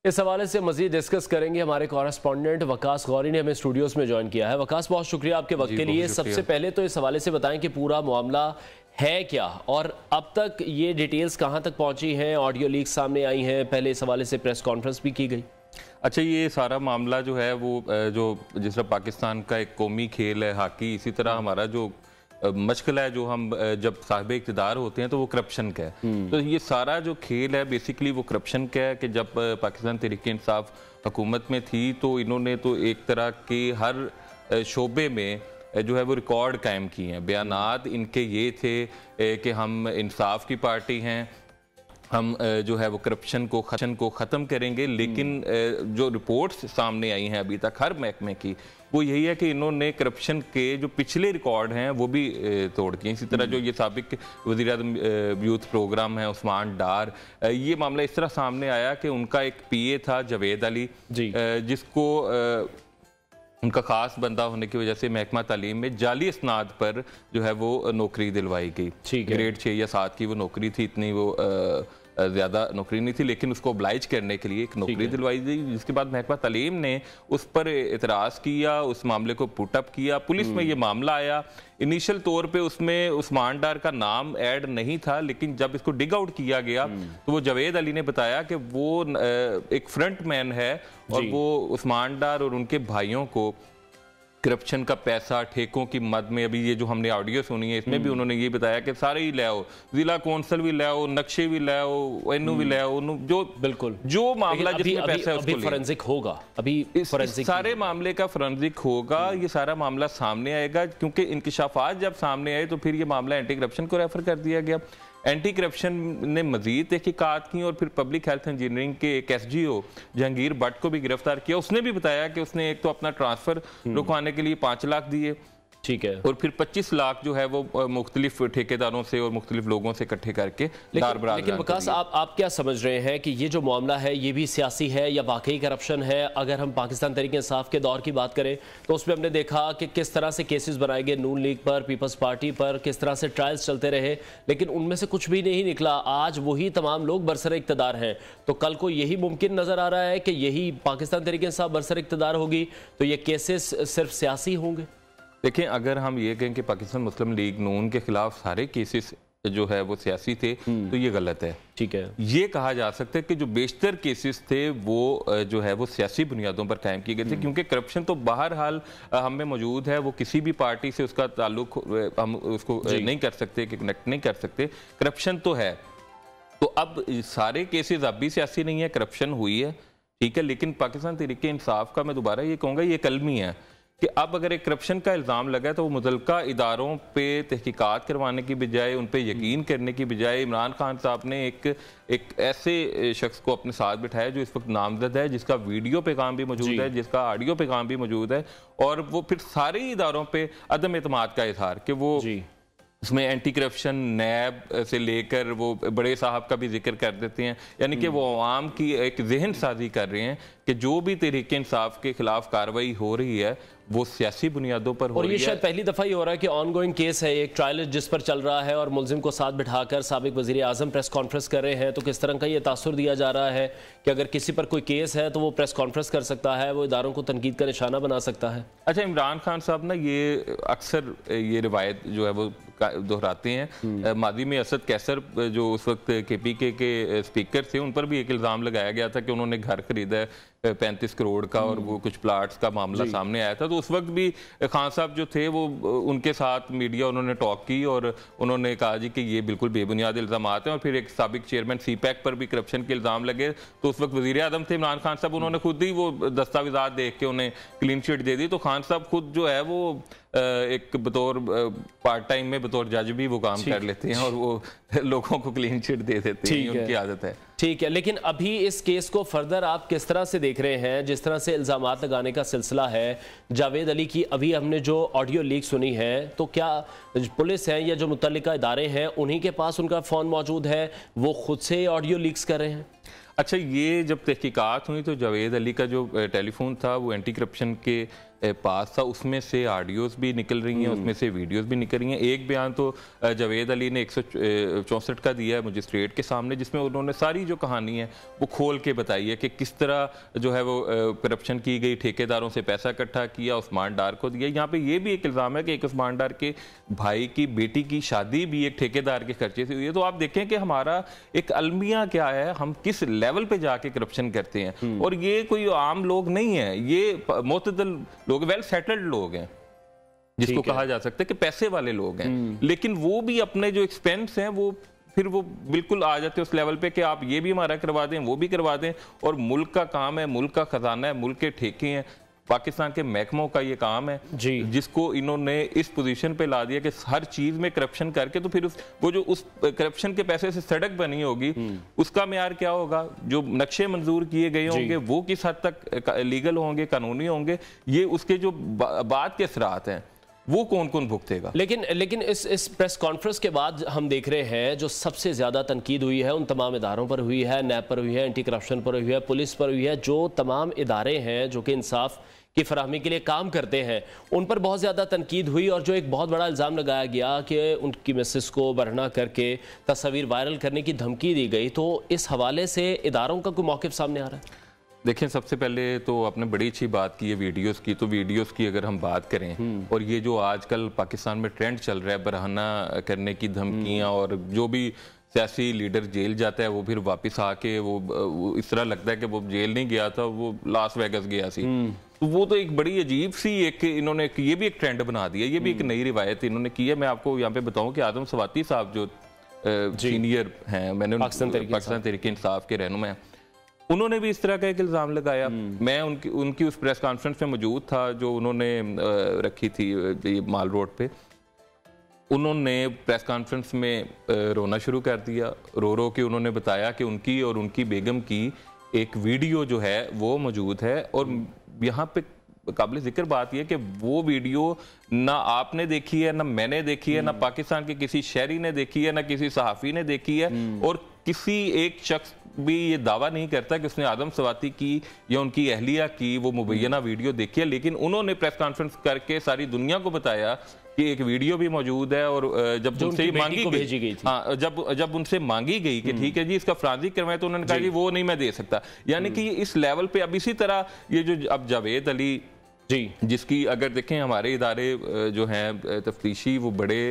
Speaker 1: इस हवाले से मजीद डिस्कस करेंगे। हमारे कॉरेस्पॉन्डेंट वकास गौरी ने हमें स्टूडियोज में ज्वाइन किया है। वकास, बहुत शुक्रिया आपके वक्त के लिए। सबसे पहले तो इस हवाले से बताएं कि पूरा मामला है क्या और अब तक ये डिटेल्स कहां तक पहुंची हैं। ऑडियो लीक सामने आई हैं, पहले इस हवाले से प्रेस कॉन्फ्रेंस भी की गई।
Speaker 5: अच्छा, ये सारा मामला जो है वो जो जिस तरह पाकिस्तान का एक कौमी खेल है हॉकी, इसी तरह हमारा जो मशगला है जो हम जब साहिब इक़्तिदार होते हैं तो वो करप्शन का है। तो ये सारा जो खेल है बेसिकली वो करप्शन का है कि जब पाकिस्तान तहरीक इंसाफ हुकूमत में थी तो इन्होंने तो एक तरह के हर शोबे में जो है वो रिकॉर्ड कायम किए हैं। बयानात इनके ये थे कि हम इंसाफ की पार्टी हैं, हम जो है वो करप्शन को ख़त्म करेंगे, लेकिन जो रिपोर्ट्स सामने आई हैं अभी तक हर महकमे की वो यही है कि इन्होंने करप्शन के जो पिछले रिकॉर्ड हैं वो भी तोड़ दिए। इसी तरह जो ये साबिक वज़ीर आज़म यूथ प्रोग्राम है उस्मान डार, ये मामला इस तरह सामने आया कि उनका एक पीए था जावेद अली जिसको उनका ख़ास बंदा होने की वजह से महकमा तालीम में जाली इसनाद पर जो है वो नौकरी दिलवाई गई। ग्रेड 6 या 7 की वो नौकरी थी, इतनी वो ज़्यादा नौकरी नहीं थी, लेकिन उसको ऑब्लाइज करने के लिए एक नौकरी दिलवाई गई। जिसके बाद महकमा तालीम ने उस पर एतराज़ किया, उस मामले को पुटअप किया, पुलिस में ये मामला आया। इनिशियल तौर पे उसमें उस्मान डार का नाम ऐड नहीं था, लेकिन जब इसको डिग आउट किया गया तो वो जावेद अली ने बताया कि वो एक फ्रंट मैन है और वो उस्मान डार और उनके भाइयों को करप्शन का पैसा ठेकों की मद में, अभी ये जो हमने ऑडियो सुनी है इसमें भी उन्होंने ये बताया कि सारे ही ले आओ, जिला कौंसल भी ले आओ, नक्शे भी ले आओ, एनओ भी ले आओ, जो बिल्कुल जो मामला जिसमें पैसा है उसको फॉरेंसिक होगा। अभी फॉरेंसिक सारे मामले का फॉरेंसिक होगा, ये सारा मामला सामने आएगा क्योंकि इंकशाफात जब सामने आए तो फिर ये मामला एंटी करप्शन को रेफर कर दिया गया। एंटी करप्शन ने मजीद तहकीकात की और फिर पब्लिक हेल्थ इंजीनियरिंग के एक SGO जहांगीर भट्ट को भी गिरफ्तार किया। उसने भी बताया कि उसने एक तो अपना ट्रांसफर रुकवाने के लिए 5 लाख दिए, ठीक है, और फिर 25 लाख जो है वो मुख्तलिफ ठेकेदारों से और मुख्तलिफ लोगों से इकट्ठे करके लेकिन विकास आप क्या समझ रहे हैं कि ये जो मामला है ये भी सियासी है या वाकई करप्शन है? अगर हम पाकिस्तान तहरीक इंसाफ के दौर की बात करें तो उसमें हमने देखा कि किस तरह से केसेस बनाए गए, नून लीग पर, पीपल्स पार्टी पर, किस तरह से ट्रायल्स चलते रहे, लेकिन उनमें से कुछ भी नहीं निकला। आज वही तमाम लोग बरसर इक़्तिदार हैं, तो कल को यही मुमकिन नजर आ रहा है कि यही पाकिस्तान तहरीक इंसाफ बरसर इक़्तिदार होगी तो ये केसेस सिर्फ सियासी होंगे? देखें, अगर हम ये कहें कि पाकिस्तान मुस्लिम लीग नून के खिलाफ सारे केसेस जो है वो सियासी थे तो ये गलत है। ठीक है, ये कहा जा सकता है कि जो बेशतर केसेस थे वो जो है वो सियासी बुनियादों पर कायम किए गए थे, क्योंकि करप्शन तो बहरहाल हम में मौजूद है, वो किसी भी पार्टी से उसका ताल्लुक हम उसको नहीं कर सकते, कि कनेक्ट नहीं कर सकते, करप्शन तो है। तो अब सारे केसेस अब भी सियासी नहीं है, करप्शन हुई है, ठीक है, लेकिन पाकिस्तान तहरीक इंसाफ का मैं दोबारा ये कहूँगा ये कलमी है कि अब अगर एक करप्शन का इल्ज़ाम लगा है तो वो मुतल्लिका इदारों पे तहकीकात करवाने की बजाय, उन पे यकीन करने की बजाय, इमरान खान साहब ने एक ऐसे शख्स को अपने साथ बिठाया जो इस वक्त नामजद है, जिसका वीडियो पैगाम भी मौजूद है, जिसका ऑडियो पैगाम भी मौजूद है, और वो फिर सारे इदारों पे अदम एतमाद का इजहार कि वो उसमें एंटी करप्शन नैब से लेकर वो बड़े साहब का भी जिक्र कर देते हैं, यानी कि वो आवाम की एक जहन साजी कर रहे हैं कि जो भी तहरीक इंसाफ के खिलाफ कार्रवाई हो रही है वो सियासी बुनियादों पर हो रही है।
Speaker 1: और ये शायद पहली दफ़ा ही हो रहा है कि ऑनगोइंग केस है, एक ट्रायल जिस पर चल रहा है और मुलजिम को साथ बिठाकर साबिक वज़ीर आज़म प्रेस कॉन्फ्रेंस कर रहे हैं, तो किस तरह का ये तासुर दिया जा रहा है कि अगर किसी पर कोई केस है तो वो प्रेस कॉन्फ्रेंस कर सकता है, वो इदारों को तनकीद का निशाना बना सकता है।
Speaker 5: अच्छा, इमरान खान साहब ना ये अक्सर ये रिवायत जो है वो दोहराते हैं। मादी में असद कैसर जो उस वक्त KPK के स्पीकर थे, उन पर भी एक इल्ज़ाम लगाया गया था कि उन्होंने घर खरीदा है 35 करोड़ का और वो कुछ प्लाट्स का मामला सामने आया था। तो उस वक्त भी खान साहब जो थे वो उनके साथ मीडिया उन्होंने टॉक की और उन्होंने कहा जी कि ये बिल्कुल बेबुनियाद इल्ज़ाम हैं। और फिर एक साबिक चेयरमैन CPAC पर भी करप्शन के इल्ज़ाम लगे, तो उस वक्त वज़ीर आज़म थे इमरान खान साहब, उन्होंने खुद ही वो दस्तावेज़ात देख के उन्हें क्लीन चिट दे दी। तो खान साहब खुद जो है वो एक बतौर पार्ट टाइम में बतौर जज भी वो काम कर लेते हैं और वो लोगों को क्लीन चिट दे देते हैं, उनकी आदत है।
Speaker 1: ठीक है, लेकिन अभी इस केस को फर्दर आप किस तरह से देख रहे हैं? जिस तरह से इल्ज़ामात लगाने का सिलसिला है जावेद अली की, अभी हमने जो ऑडियो लीक सुनी है, तो क्या पुलिस है या जो मुतल्लिका इदारे हैं उन्हीं के पास उनका फ़ोन मौजूद है, वो खुद से ऑडियो लीक्स कर रहे हैं?
Speaker 5: अच्छा, ये जब तहकीकात हुई तो जावेद अली का जो टेलीफोन था वो एंटी करप्शन के पास था, उसमें से ऑडियोज़ भी निकल रही हैं, उसमें से वीडियोज़ भी निकल रही हैं। एक बयान तो जावेद अली ने 164 का दिया है मजिस्ट्रेट के सामने, जिसमें उन्होंने सारी जो कहानी है वो खोल के बताई है कि किस तरह जो है वो करप्शन की गई, ठेकेदारों से पैसा इकट्ठा किया, उस्मान डार को दिया। यहाँ पे ये भी एक इल्ज़ाम है कि एक उस्मान डार के भाई की बेटी की शादी भी एक ठेकेदार के खर्चे से हुई है। तो आप देखें कि हमारा एक अलमिया क्या है, हम किस लेवल पे जाके करप्शन करते हैं। और ये कोई आम लोग नहीं है, ये मुतदल लोग, वेल सेटल्ड लोग हैं। जिसको कहा जा सकता है कि पैसे वाले लोग हैं, लेकिन वो भी अपने जो एक्सपेंस हैं वो फिर वो बिल्कुल आ जाते हैं उस लेवल पे कि आप ये भी हमारा करवा दें, वो भी करवा दें। और मुल्क का काम है, मुल्क का खजाना है, मुल्क के ठेके हैं, पाकिस्तान के महकमों का ये काम है जी, जिसको इन्होंने इस पोजीशन पे ला दिया कि हर चीज में करप्शन करके तो फिर उस करप्शन के पैसे से सड़क बनी होगी, उसका म्यार क्या होगा? जो नक्शे मंजूर किए गए होंगे वो किस हद तक लीगल होंगे, कानूनी होंगे, ये उसके जो बाद के असरात हैं वो कौन कौन भुगतेगा?
Speaker 1: लेकिन इस प्रेस कॉन्फ्रेंस के बाद हम देख रहे हैं जो सबसे ज्यादा तनकीद हुई है उन तमाम इदारों पर हुई है, नैब पर हुई है, एंटी करप्शन पर हुई है, पुलिस पर हुई है। जो तमाम इदारे हैं जो कि इंसाफ की फराहमी के लिए काम करते हैं उन पर बहुत ज़्यादा तनकीद हुई। और जो एक बहुत बड़ा इल्ज़ाम लगाया गया कि उनकी मिसेस को बरहना करके तस्वीर वायरल करने की धमकी दी गई, तो इस हवाले से इदारों का कोई मौक़िफ़ सामने आ रहा है?
Speaker 5: देखें, सबसे पहले तो आपने बड़ी अच्छी बात की है वीडियोस की। तो वीडियोस की अगर हम बात करें और ये जो आजकल पाकिस्तान में ट्रेंड चल रहा है बरहना करने की धमकियां, और जो भी सियासी लीडर जेल जाता है वो फिर वापस आके वो इस तरह लगता है कि वो जेल नहीं गया था, वो लास वेगस गया सी। तो वो तो एक बड़ी अजीब सी इन्होंने ये भी एक ट्रेंड बना दिया, ये भी एक नई रिवायत इन्होंने की है। मैं आपको यहाँ पे बताऊं कि आदम सवाती साहब जो सीनियर हैं, मैंने पाकिस्तान तहरीक इंसाफ के रहनुमा हैं, उन्होंने भी इस तरह का एक इल्ज़ाम लगाया। मैं उनकी उस प्रेस कॉन्फ्रेंस में मौजूद था जो उन्होंने रखी थी माल रोड पे। उन्होंने प्रेस कॉन्फ्रेंस में रोना शुरू कर दिया। रो के उन्होंने बताया कि उनकी और उनकी बेगम की एक वीडियो जो है वो मौजूद है, और यहाँ पे काबिल जिक्र बात यह कि वो वीडियो ना आपने देखी है, ना मैंने देखी है, ना पाकिस्तान के किसी शहरी ने देखी है, ना किसी सहाफ़ी ने देखी है, और किसी एक शख्स भी ये दावा नहीं करता कि उसने आदम सवाती की या उनकी अहलिया की वो मुबैना वीडियो देखी है। लेकिन उन्होंने प्रेस कॉन्फ्रेंस करके सारी दुनिया को बताया कि एक वीडियो भी मौजूद है, और जब उनसे मांगी गई, हाँ, जब उनसे मांगी गई कि ठीक है जी इसका फरांजिक करवाएं, तो उन्होंने कहा कि वो नहीं मैं दे सकता। यानी कि इस लेवल पे अब इसी तरह ये जो अब जावेद अली जी, जिसकी अगर देखें हमारे इदारे जो हैं तफ्तीशी वो बड़े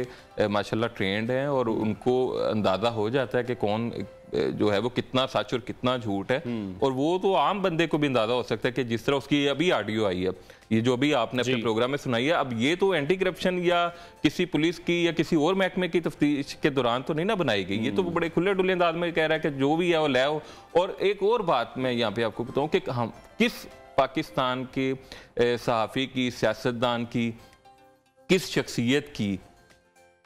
Speaker 5: माशाल्लाह ट्रेंड हैं, और उनको अंदाज़ा हो जाता है कि कौन जो है वो कितना सच और कितना झूठ है। और वो तो आम बंदे को भी अंदाज़ा हो सकता है कि जिस तरह उसकी अभी ऑडियो आई है, ये जो अभी आपने अपने प्रोग्राम में सुनाई है, अब ये तो एंटी करप्शन या किसी पुलिस की या किसी और महकमे की तफ्तीश के दौरान तो नहीं ना बनाई गई। ये तो बड़े खुले डुले अंदाज में कह रहा है कि जो भी है वो ले आओ। और एक और बात मैं यहाँ पे आपको बताऊँ कि हम किस पाकिस्तान के सहाफ़ी की, सियासतदान की, किस शख्सियत की,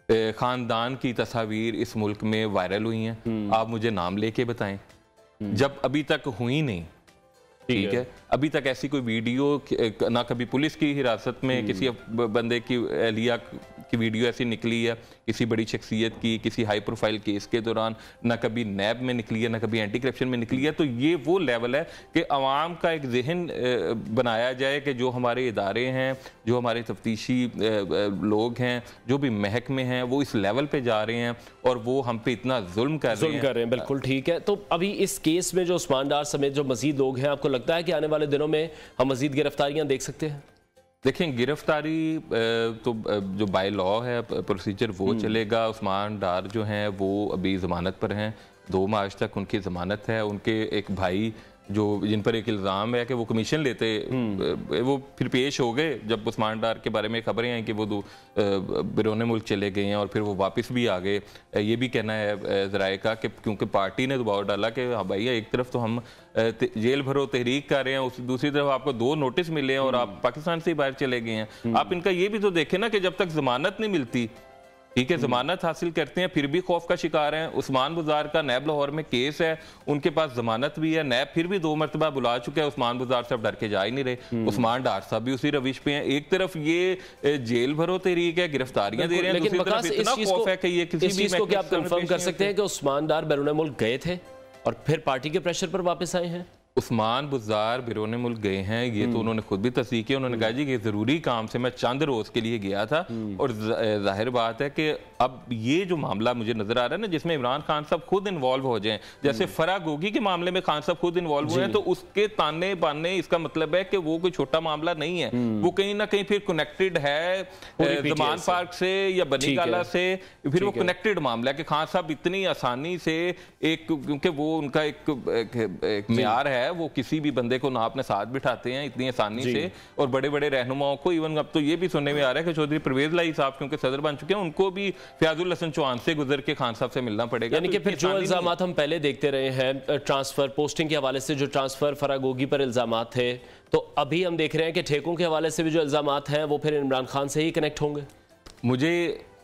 Speaker 5: ख़ानदान की तस्वीर इस मुल्क में वायरल हुई हैं? आप मुझे नाम लेके बताएं, जब अभी तक हुई नहीं। ठीक है, अभी तक ऐसी कोई वीडियो ना कभी पुलिस की हिरासत में किसी बंदे की अहलिया की वीडियो ऐसी निकली है किसी बड़ी शख्सियत की, किसी हाई प्रोफाइल केस के दौरान, ना कभी नैब में निकली है, ना कभी एंटी करप्शन में निकली है। तो ये वो लेवल है कि अवाम का एक जहन बनाया जाए कि जो हमारे इदारे हैं, जो हमारे तफ्तीशी लोग हैं, जो भी महकमे हैं, वो इस लेवल पे जा रहे हैं और वो हम पे इतना जुल्म कर रहे हैं।
Speaker 1: बिल्कुल ठीक है। तो अभी इस केस में जो उस्मान डार समेत जो मजीद लोग हैं, आपको लगता है कि आने वाले दिनों में हम मजीद गिरफ्तारियां देख सकते हैं?
Speaker 5: देखें, गिरफ्तारी तो जो बाय लॉ है प्रोसीजर वो चलेगा। उस्मान डार जो हैं वो अभी ज़मानत पर हैं, 2 मार्च तक उनकी ज़मानत है। उनके एक भाई जो जिन पर एक इल्ज़ाम है कि वो कमीशन लेते, वो फिर पेश हो गए जब उस्मान डार के बारे में खबरें आई कि वो बिरोने मुल्क चले गए हैं और फिर वो वापस भी आ गए। ये भी कहना है ज़राए का कि क्योंकि पार्टी ने दबाव डाला कि हाँ भैया, एक तरफ तो हम जेल भरो तहरीक कर रहे हैं, दूसरी तरफ आपको 2 नोटिस मिले हैं और आप पाकिस्तान से ही बाहर चले गए हैं। आप इनका ये भी तो देखें ना कि जब तक जमानत नहीं मिलती, ठीक है, जमानत हासिल करते हैं फिर भी खौफ का शिकार हैं। उस्मान बुज़ार का नैब लाहौर में केस है, उनके पास जमानत भी है, नैब फिर भी 2 मरतबा बुला चुका है। उस्मान बुज़ार साहब डर के जा ही नहीं रहे। उस्मान डार साहब भी उसी रविश पे हैं। एक तरफ ये जेल भरो तहरीक है, गिरफ्तारियां दे रहे हैं, दूसरी तरफ इतना खौफ है कि ये किसी भी
Speaker 1: चीज को क्या आप कंफर्म कर सकते हैं कि उस्मान डार बैरून मुल्क गए थे और फिर पार्टी के प्रेशर पर वापस आए हैं?
Speaker 5: उस्मान बुज़ार बिरोन मुल्क गए हैं, ये तो उन्होंने खुद भी तस्दीक किया। उन्होंने कहा जी कि ज़रूरी काम से मैं चंद रोज़ के लिए गया था। और जाहिर बात है कि अब ये जो मामला मुझे नजर आ रहा है ना, जिसमें इमरान खान साहब खुद इन्वॉल्व हो जाएं, जैसे फराह गोगी के मामले में खान साहब खुद इन्वॉल्व हुए हैं, तो उसके ताने बाने इसका मतलब है कि वो कोई छोटा मामला नहीं है। वो कहीं ना कहीं फिर कनेक्टेड है ज़मान पार्क से या बनी गाला से, फिर वो कनेक्टेड मामला है कि खान साहब इतनी आसानी से एक, क्योंकि वो उनका एक म्यार है है वो किसी भी बंदे को ना अपने साथ बिठाते हैं इतनी आसानी से, और बड़े बड़े रहनुमाओं को, इवन अब तो ये भी सुनने में आ रहा है कि चौधरी परवेज लाई साहब क्योंकि सदर बन चुके हैं, उनको भी फयाजुल हसन चौहान से गुजर के खान साहब से मिलना पड़ेगा।
Speaker 1: यानी कि फिर जो इल्जाम हम पहले देखते रहे हैं ट्रांसफर पोस्टिंग के हवाले से, जो ट्रांसफर फरागोगी पर इल्जाम थे, तो अभी हम देख रहे हैं कि ठेकों के हवाले से भी जो इल्जाम हैं वो फिर इमरान खान से ही कनेक्ट होंगे।
Speaker 5: मुझे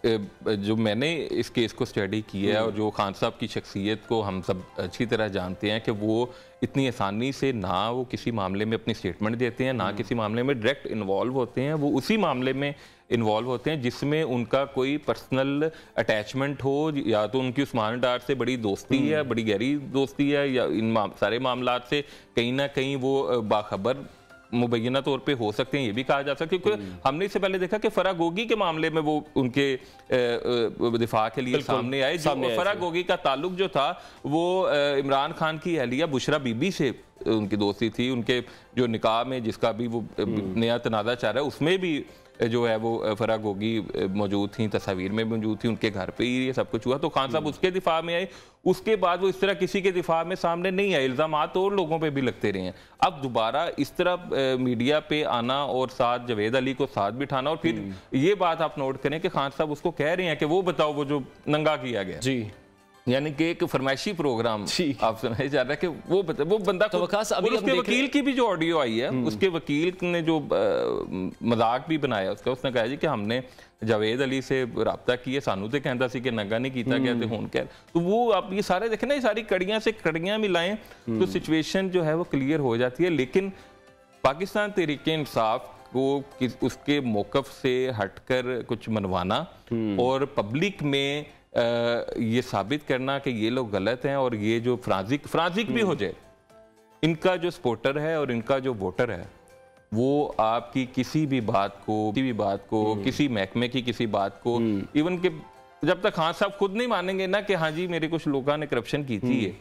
Speaker 5: जो मैंने इस केस को स्टडी किया है और जो खान साहब की शख्सियत को हम सब अच्छी तरह जानते हैं कि वो इतनी आसानी से ना वो किसी मामले में अपनी स्टेटमेंट देते हैं, ना किसी मामले में डायरेक्ट इन्वॉल्व होते हैं, वो उसी मामले में इन्वॉल्व होते हैं जिसमें उनका कोई पर्सनल अटैचमेंट हो, या तो उनकी उस्मान डार से बड़ी दोस्ती है, बड़ी गहरी दोस्ती है, या इन सारे मामलात से कहीं ना कहीं वो बाखबर मुबैना तौर पे हो सकते हैं, ये भी कहा जा सकता है। क्योंकि हमने इससे पहले देखा कि फरागोगी के मामले में वो उनके दिफा के लिए सामने आए, फरागोगी का ताल्लुक जो था वो इमरान खान की अहलिया बुशरा बीबी से उनकी दोस्ती थी, उनके जो निकाह में जिसका भी वो नया तनाज़ा चाह रहा है उसमें भी जो है वो फरागोगी मौजूद थी, तस्वीर में मौजूद थी, उनके घर पे ही ये सब कुछ हुआ। तो खान साहब उसके दिफा में आए, उसके बाद वो इस तरह किसी के दिफा में सामने नहीं आए, इल्जामात और लोगों पे भी लगते रहे हैं। अब दोबारा इस तरह मीडिया पे आना और साथ जावेद अली को साथ बिठाना, और फिर ये बात आप नोट करें कि खान साहब उसको कह रहे हैं कि वो बताओ वो जो नंगा किया गया जी, यानी कि एक फरमाइशी प्रोग्राम आप सुनाया जा रहा है कि वो बंदा तो उसके वकील की भी जो ऑडियो आई है, उसके वकील ने जो मजाक भी बनाया उसका, उसने कहा जी कि हमने जावेद अली से राब्ता किए, सानू तो कहता सी कि नंगा नहीं किया गया थे हुन कह, तो वो आप ये सारे देखें ना, ये सारी कड़ियां से कड़ियां मिलाएं तो सिचुएशन जो है वो क्लियर हो जाती है। लेकिन पाकिस्तान तहरीके इंसाफ को उसके मौकफ से हटकर कुछ मनवाना और पब्लिक में ये साबित करना कि ये लोग गलत हैं और ये जो फ्रांजिक भी हो जाए, इनका जो सपोर्टर है और इनका जो वोटर है वो आपकी किसी भी बात को किसी महकमे की किसी बात को, इवन के जब तक खान साहब खुद नहीं मानेंगे ना कि हाँ जी मेरे कुछ लोगों ने करप्शन की थी है,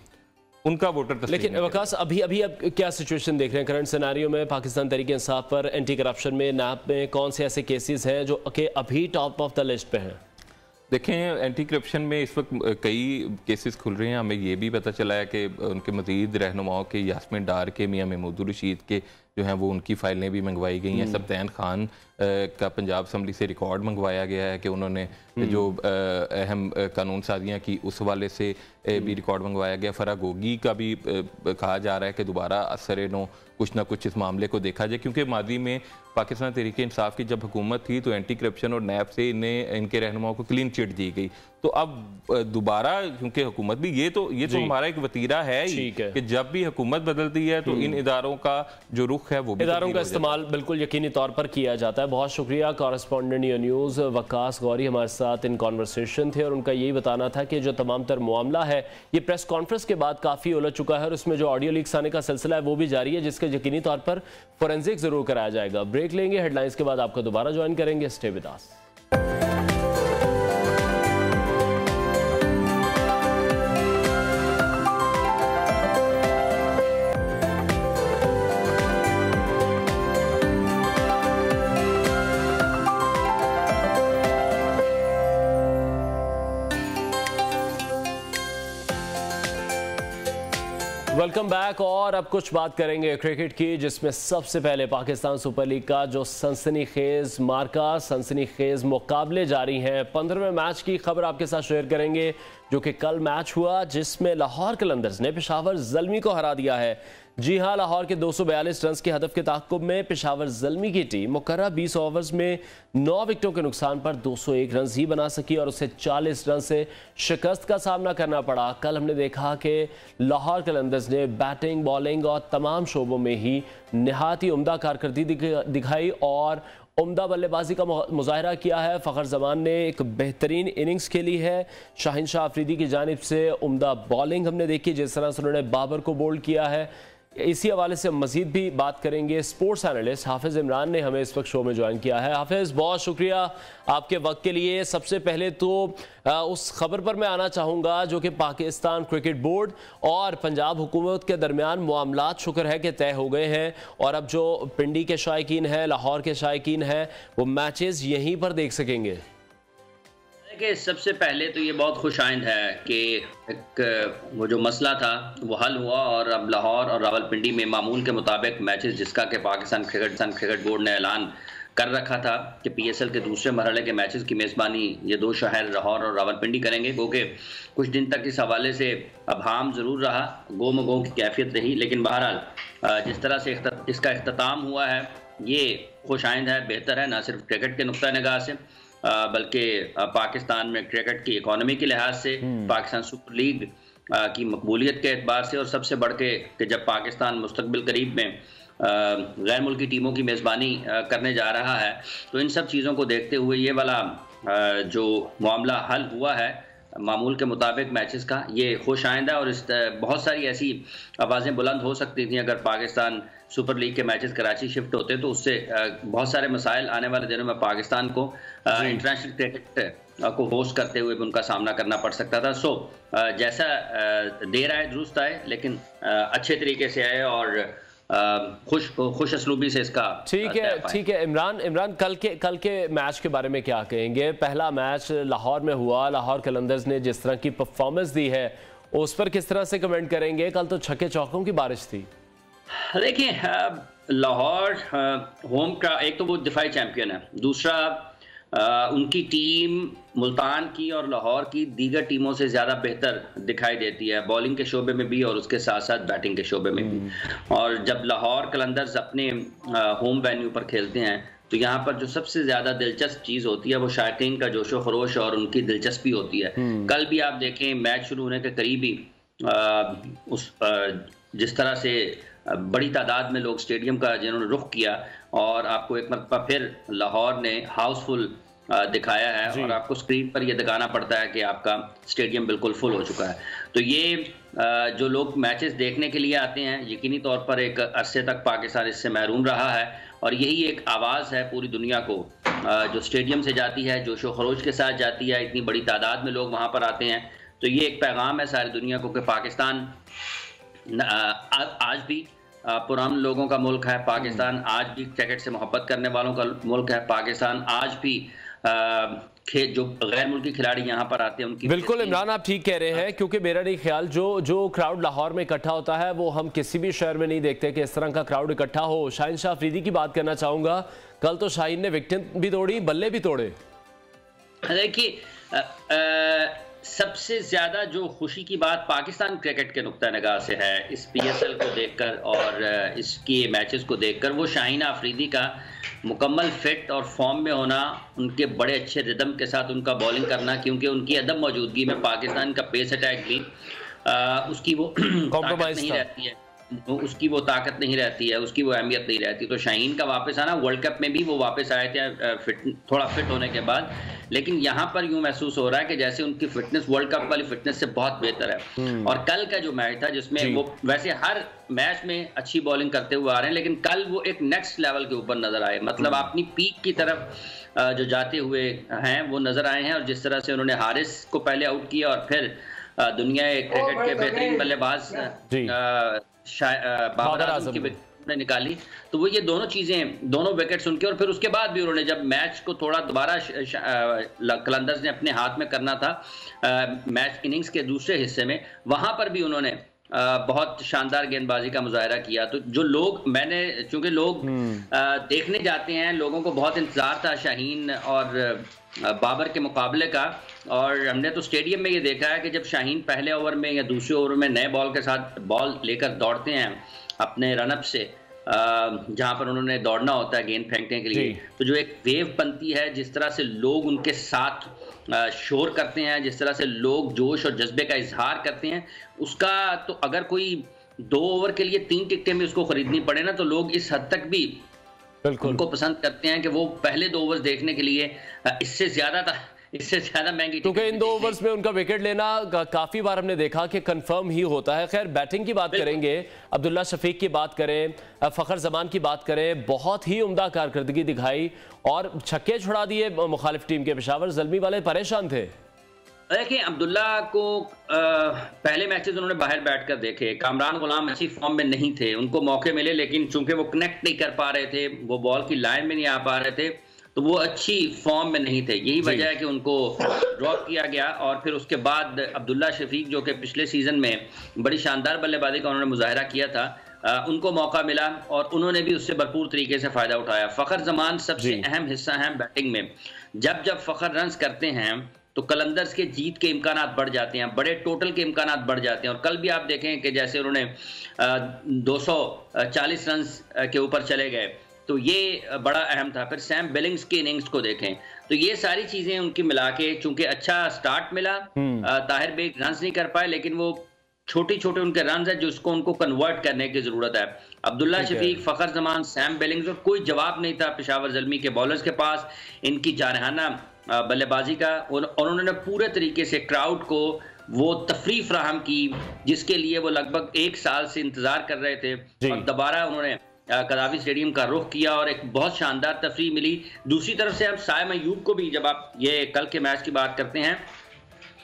Speaker 5: उनका वोटर। लेकिन
Speaker 1: वकास अभी अब क्या सिचुएशन देख रहे हैं करंट सिनेरियो में पाकिस्तान तहरीक इंसाफ पर, एंटी करप्शन में, नैब में कौन से ऐसे केसेस हैं जो कि अभी टॉप ऑफ द लिस्ट पे हैं?
Speaker 5: देखें, एंटी करप्शन में इस वक्त कई केसेस खुल रहे हैं। हमें ये भी पता चला है कि उनके मजीद रहनुमाओं के, यास्मीन डार के, मियां महमूद रशीद के जो हैं वो उनकी फाइलें भी मंगवाई गई हैं। सब्तैन खान का पंजाब असम्बली से रिकॉर्ड मंगवाया गया है कि उन्होंने जो अहम कानून साजियाँ की उस वाले से भी रिकॉर्ड मंगवाया गया। फरागोगी का भी कहा जा रहा है कि दोबारा असर नो कुछ ना कुछ इस मामले को देखा जाए, क्योंकि माजी में पाकिस्तान तहरीक इंसाफ की जब हुकूमत थी तो एंटी करप्शन और नैब से इनके रहनुमाओं को क्लीन चिट दी गई। तो अब दोबारा क्योंकि हुकूमत भी ये तो हमारा एक वतीरा है ही कि जब भी हुकूमत बदलती है तो इन इदारों का जो रुख है वो
Speaker 1: इदारों का इस्तेमाल बिल्कुल यकीनी तौर पर किया जाता है। बहुत शुक्रिया correspondent new news Waqas Gauri हमारे साथ इन कॉन्वर्सेशन थे, और उनका यही बताना था कि जो तमाम तर मामला है ये प्रेस कॉन्फ्रेंस के बाद काफ़ी उलझ चुका है और उसमें जो ऑडियो लीक्स आने का सिलसिला है वो भी जारी है, जिसका यकीनी तौर पर फोरेंसिक जरूर कराया जाएगा। ब्रेक लेंगे, हेडलाइंस के बाद आपको दोबारा ज्वाइन करेंगे। Stay with us. Welcome back. और अब कुछ बात करेंगे क्रिकेट की, जिसमें सबसे पहले पाकिस्तान सुपर लीग का जो सनसनीखेज मार्का, सनसनीखेज मुकाबले जारी हैं। 15वें मैच की खबर आपके साथ शेयर करेंगे जो कि कल मैच हुआ, जिसमें लाहौर कलंदर्स ने पेशावर ज़ल्मी को हरा दिया है। जी हां, लाहौर के 242 रन के हदफ के ताक़ुब में पेशावर ज़ल्मी की टीम मुकर्रर 20 ओवर्स में 9 विकेटों के नुकसान पर 201 रन ही बना सकी और उसे 40 रन से शिकस्त का सामना करना पड़ा। कल हमने देखा कि लाहौर कलंदर्स ने बैटिंग, बॉलिंग और तमाम शोबों में ही नहायत ही उम्दा कारकर्दगी दिखाई और उम्दा बल्लेबाजी का मुजाहरा किया है। फ़खर जमान ने एक बेहतरीन इनिंग्स खेली है। शाहीन शाह अफरीदी की जानिब से उम्दा बॉलिंग हमने देखी, जिस तरह से उन्होंने बाबर को बोल्ड किया है। इसी हवाले से हम मजीद भी बात करेंगे। स्पोर्ट्स एनालिस्ट हाफिज़ इमरान ने हमें इस वक्त शो में ज्वाइन किया है। हाफिज़, बहुत शुक्रिया आपके वक्त के लिए। सबसे पहले तो उस खबर पर मैं आना चाहूँगा जो कि पाकिस्तान क्रिकेट बोर्ड और पंजाब हुकूमत के दरमियान मामलात शुक्र है कि तय हो गए हैं, और अब जो पिंडी के शायकीन हैं, लाहौर के शायकीन हैं, वो मैचेस यहीं पर देख सकेंगे।
Speaker 6: देखिए, सबसे पहले तो ये बहुत खुशाइंद है कि एक वो जो मसला था वो हल हुआ और अब लाहौर और रावलपिंडी में मामूल के मुताबिक मैचेस, जिसका कि पाकिस्तान क्रिकेट बोर्ड ने ऐलान कर रखा था कि पीएसएल के दूसरे मरहले के मैचेस की मेज़बानी ये दो शहर लाहौर और रावलपिंडी करेंगे, क्योंकि कुछ दिन तक इस हवाले से अबहाम ज़रूर रहा, गो मगो की कैफियत रही, लेकिन बहरहाल जिस तरह से इसका इख्तिताम हुआ है ये खुशाइंद है, बेहतर है, ना सिर्फ क्रिकेट के नुक्ता निगाह से बल्कि पाकिस्तान में क्रिकेट की इकॉनमी के लिहाज से, पाकिस्तान सुपर लीग की मकबूलियत के एतबार से, और सबसे बढ़ के कि जब पाकिस्तान मुस्तकबिल करीब में गैर मुल्की टीमों की मेज़बानी करने जा रहा है, तो इन सब चीज़ों को देखते हुए ये वाला जो मामला हल हुआ है मामूल के मुताबिक मैचेस का, ये खुश आइंदा। और इस बहुत सारी ऐसी आवाज़ें बुलंद हो सकती थी अगर पाकिस्तान सुपर लीग के मैचेस कराची शिफ्ट होते, तो उससे बहुत सारे मसाइल आने वाले दिनों में पाकिस्तान को इंटरनेशनल क्रिकेट को होस्ट करते हुए भी उनका सामना करना पड़ सकता था। सो जैसा देर आए दुरुस्त आए, लेकिन अच्छे तरीके से आए और खुश असलूबी से इसका
Speaker 1: ठीक है। इमरान कल के मैच के बारे में क्या कहेंगे? पहला मैच लाहौर में हुआ, लाहौर कलंदर्स ने जिस तरह की परफॉर्मेंस दी है उस पर किस तरह से कमेंट करेंगे? कल तो छक्के चौकों की बारिश थी।
Speaker 6: देखिए, लाहौर होम का एक तो वो दिफाई चैंपियन है, दूसरा उनकी टीम मुल्तान की और लाहौर की दीगर टीमों से ज़्यादा बेहतर दिखाई देती है, बॉलिंग के शोबे में भी और उसके साथ साथ बैटिंग के शोबे में भी। और जब लाहौर कलंदर्स अपने होम वेन्यू पर खेलते हैं तो यहाँ पर जो सबसे ज़्यादा दिलचस्प चीज़ होती है वो शायकीन का जोशो खरोश और उनकी दिलचस्पी होती है। कल भी आप देखें, मैच शुरू होने के करीब ही जिस तरह से बड़ी तादाद में लोग स्टेडियम का जिन्होंने रुख किया, और आपको एक मरतबा फिर लाहौर ने हाउसफुल दिखाया है और आपको स्क्रीन पर यह दिखाना पड़ता है कि आपका स्टेडियम बिल्कुल फुल हो चुका है। तो ये जो लोग मैचेस देखने के लिए आते हैं, यकीनी तौर पर एक अरसे तक पाकिस्तान इससे महरूम रहा है, और यही एक आवाज़ है पूरी दुनिया को जो स्टेडियम से जाती है, जोशो खरोश के साथ जाती है, इतनी बड़ी तादाद में लोग वहाँ पर आते हैं। तो ये एक पैगाम है सारी दुनिया को कि पाकिस्तान आज भी पुराने लोगों का मुल्क है, पाकिस्तान आज भी क्रिकेट से मोहब्बत करने वालों का मुल्क है, पाकिस्तान आज भी जो गैर मुल्की खिलाड़ी यहाँ पर आते हैं उनकी।
Speaker 1: बिल्कुल इमरान, आप ठीक कह रहे हैं, क्योंकि मेरा नहीं ख्याल जो क्राउड लाहौर में इकट्ठा होता है वो हम किसी भी शहर में नहीं देखते कि इस तरह का क्राउड इकट्ठा हो। शाहीन शाह अफरीदी की बात करना चाहूंगा, कल तो शाहीन ने विकेट भी तोड़ी, बल्ले भी तोड़े।
Speaker 6: देखिए, सबसे ज़्यादा जो खुशी की बात पाकिस्तान क्रिकेट के नुक्ता निगाह से है इस पीएसएल को देखकर और इसके मैचेस को देखकर, वो शाहीन अफरीदी का मुकम्मल फिट और फॉर्म में होना, उनके बड़े अच्छे रिदम के साथ उनका बॉलिंग करना, क्योंकि उनकी अदम मौजूदगी में पाकिस्तान का पेस अटैक भी उसकी वो ताकत नहीं रहती है, उसकी वो ताकत नहीं रहती है, उसकी वो अहमियत नहीं रहती। तो शाहीन का वापस आना, वर्ल्ड कप में भी वो वापस आए थे थोड़ा फिट होने के बाद, लेकिन यहाँ पर यूं महसूस हो रहा है कि जैसे उनकी फिटनेस वर्ल्ड कप वाली फिटनेस से बहुत बेहतर है। और कल का जो मैच था जिसमें वो वैसे हर मैच में अच्छी बॉलिंग करते हुए आ रहे हैं, लेकिन कल वो एक नेक्स्ट लेवल के ऊपर नजर आए, मतलब अपनी पीक की तरफ जो जाते हुए हैं वो नजर आए हैं। और जिस तरह से उन्होंने हारिस को पहले आउट किया और फिर दुनिया क्रिकेट के बेहतरीन बल्लेबाज बाबर आजम की ने निकाली, तो वो ये दोनों चीजें, दोनों विकेट्स उनके, और फिर उसके बाद भी उन्होंने जब मैच को थोड़ा दोबारा कलंदर्स ने अपने हाथ में करना था मैच इनिंग्स के दूसरे हिस्से में, वहां पर भी उन्होंने बहुत शानदार गेंदबाजी का मुजाहरा किया। तो जो लोग, मैंने चूंकि लोग देखने जाते हैं, लोगों को बहुत इंतजार था शाहीन और बाबर के मुकाबले का, और हमने तो स्टेडियम में ये देखा है कि जब शाहीन पहले ओवर में या दूसरे ओवर में नए बॉल के साथ बॉल लेकर दौड़ते हैं अपने रनअप से, जहां पर उन्होंने दौड़ना होता है गेंद फेंकने के लिए, तो जो एक वेव बनती है, जिस तरह से लोग उनके साथ शोर करते हैं, जिस तरह से लोग जोश और जज्बे का इजहार करते हैं, उसका तो अगर कोई 2 ओवर के लिए 3 टिकटें भी उसको खरीदनी पड़े ना, तो लोग इस हद तक भी उनको पसंद करते हैं कि वो पहले 2 ओवर्स देखने के लिए इससे ज्यादा महंगी,
Speaker 1: क्योंकि इन 2 ओवर्स में उनका विकेट लेना काफी बार हमने देखा कि कंफर्म ही होता है। खैर, बैटिंग की बात करेंगे, अब्दुल्ला शफीक की बात करें, फखर जमान की बात करें, बहुत ही उम्दा कारकर्दगी दिखाई और छक्के छुड़ा दिए मुखालिफ टीम के। पेशावर ज़ल्मी वाले परेशान थे।
Speaker 6: देखिए, अब्दुल्ला को पहले मैचेस उन्होंने बाहर बैठकर देखे, कामरान गुलाम अच्छी फॉर्म में नहीं थे, उनको मौके मिले, लेकिन चूंकि वो कनेक्ट नहीं कर पा रहे थे, वो बॉल की लाइन में नहीं आ पा रहे थे, तो वो अच्छी फॉर्म में नहीं थे। यही वजह है कि उनको ड्रॉप किया गया। और फिर उसके बाद अब्दुल्ला शफीक जो कि पिछले सीजन में बड़ी शानदार बल्लेबाजी का उन्होंने मुजाहरा किया था, उनको मौका मिला और उन्होंने भी उससे भरपूर तरीके से फ़ायदा उठाया। फ़खर जमान सबसे अहम हिस्सा है बैटिंग में। जब जब फ़खर रन्स करते हैं तो कलंदर्स के जीत के इम्कानात बढ़ जाते हैं, बड़े टोटल के इम्कानात बढ़ जाते हैं। और कल भी आप देखें कि जैसे उन्होंने 240 रन्स के ऊपर चले गए, तो ये बड़ा अहम था। फिर सैम बिलिंग्स की इनिंग्स को देखें तो ये सारी चीज़ें उनकी मिला के, चूंकि अच्छा स्टार्ट मिला, ताहिर बेग रन्स नहीं कर पाए, लेकिन वो छोटे छोटे उनके रन है जिसको उनको कन्वर्ट करने की जरूरत है। अब्दुल्ला शफीक, फ़खर जमान, सैम बिलिंग्स, और कोई जवाब नहीं था पेशावर ज़ल्मी के बॉलर्स के पास इनकी जारहाना बल्लेबाजी का। और उन्होंने पूरे तरीके से क्राउड को वो तफरीह फ्राहम की जिसके लिए वो लगभग 1 साल से इंतजार कर रहे थे, और दोबारा उन्होंने कदाफी स्टेडियम का रुख किया और एक बहुत शानदार तफरीह मिली। दूसरी तरफ से अब साइम अयूब को भी, जब आप ये कल के मैच की बात करते हैं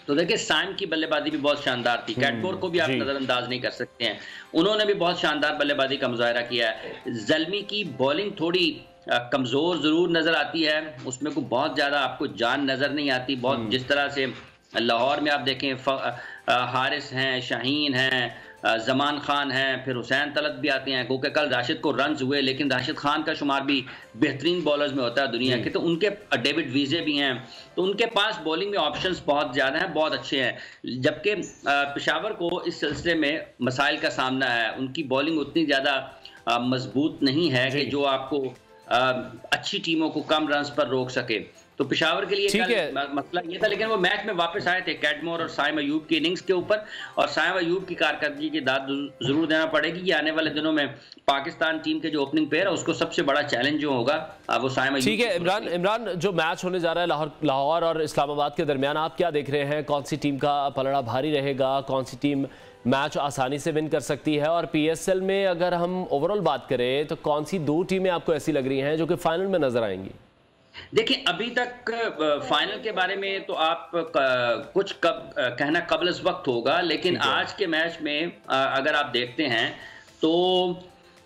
Speaker 6: तो देखिए साइम की बल्लेबाजी भी बहुत शानदार थी। कैटमोर को भी आप नजरअंदाज नहीं कर सकते हैं, उन्होंने भी बहुत शानदार बल्लेबाजी का मुजाहरा किया है। ज़ल्मी की बॉलिंग थोड़ी कमज़ोर ज़रूर नज़र आती है, उसमें को बहुत ज़्यादा आपको जान नज़र नहीं आती। बहुत जिस तरह से लाहौर में आप देखें हारिस हैं, शाहीन हैं, जमान खान हैं, फिर हुसैन तलत भी आते हैं, क्योंकि कल राशिद को रन्स हुए, लेकिन राशिद खान का शुमार भी बेहतरीन बॉलर्स में होता है दुनिया के। तो उनके डेविड वीजे भी हैं, तो उनके पास बॉलिंग में ऑप्शंस बहुत ज़्यादा हैं, बहुत अच्छे हैं। जबकि पेशावर को इस सिलसिले में मसाइल का सामना है, उनकी बॉलिंग उतनी ज़्यादा मजबूत नहीं है कि जो आपको अच्छी टीमों को कम रन्स पर रोक सके। तो पेशावर के लिए मसला ये था, लेकिन वो मैच में वापस आए थे कैटमोर और साइम अयूब की इनिंग्स के ऊपर, और साइम अयूब की कारकर्दगी की दाद जरूर देना पड़ेगी। ये आने वाले दिनों में पाकिस्तान टीम के जो ओपनिंग पेयर है उसको सबसे बड़ा चैलेंज जो होगा वो साइम अयूब।
Speaker 1: ठीक है इमरान, जो मैच होने जा रहा है लाहौर और इस्लामाबाद के दरमियान, आप क्या देख रहे हैं? कौन सी टीम का पलड़ा भारी रहेगा? कौन सी टीम मैच आसानी से विन कर सकती है? और PSL में अगर हम ओवरऑल बात करें तो कौन सी 2 टीमें आपको ऐसी लग रही हैं जो कि फाइनल में नजर आएंगी?
Speaker 6: देखिए, अभी तक फाइनल के बारे में तो आप कुछ कहना कबल इस वक्त होगा, लेकिन आज के मैच में अगर आप देखते हैं तो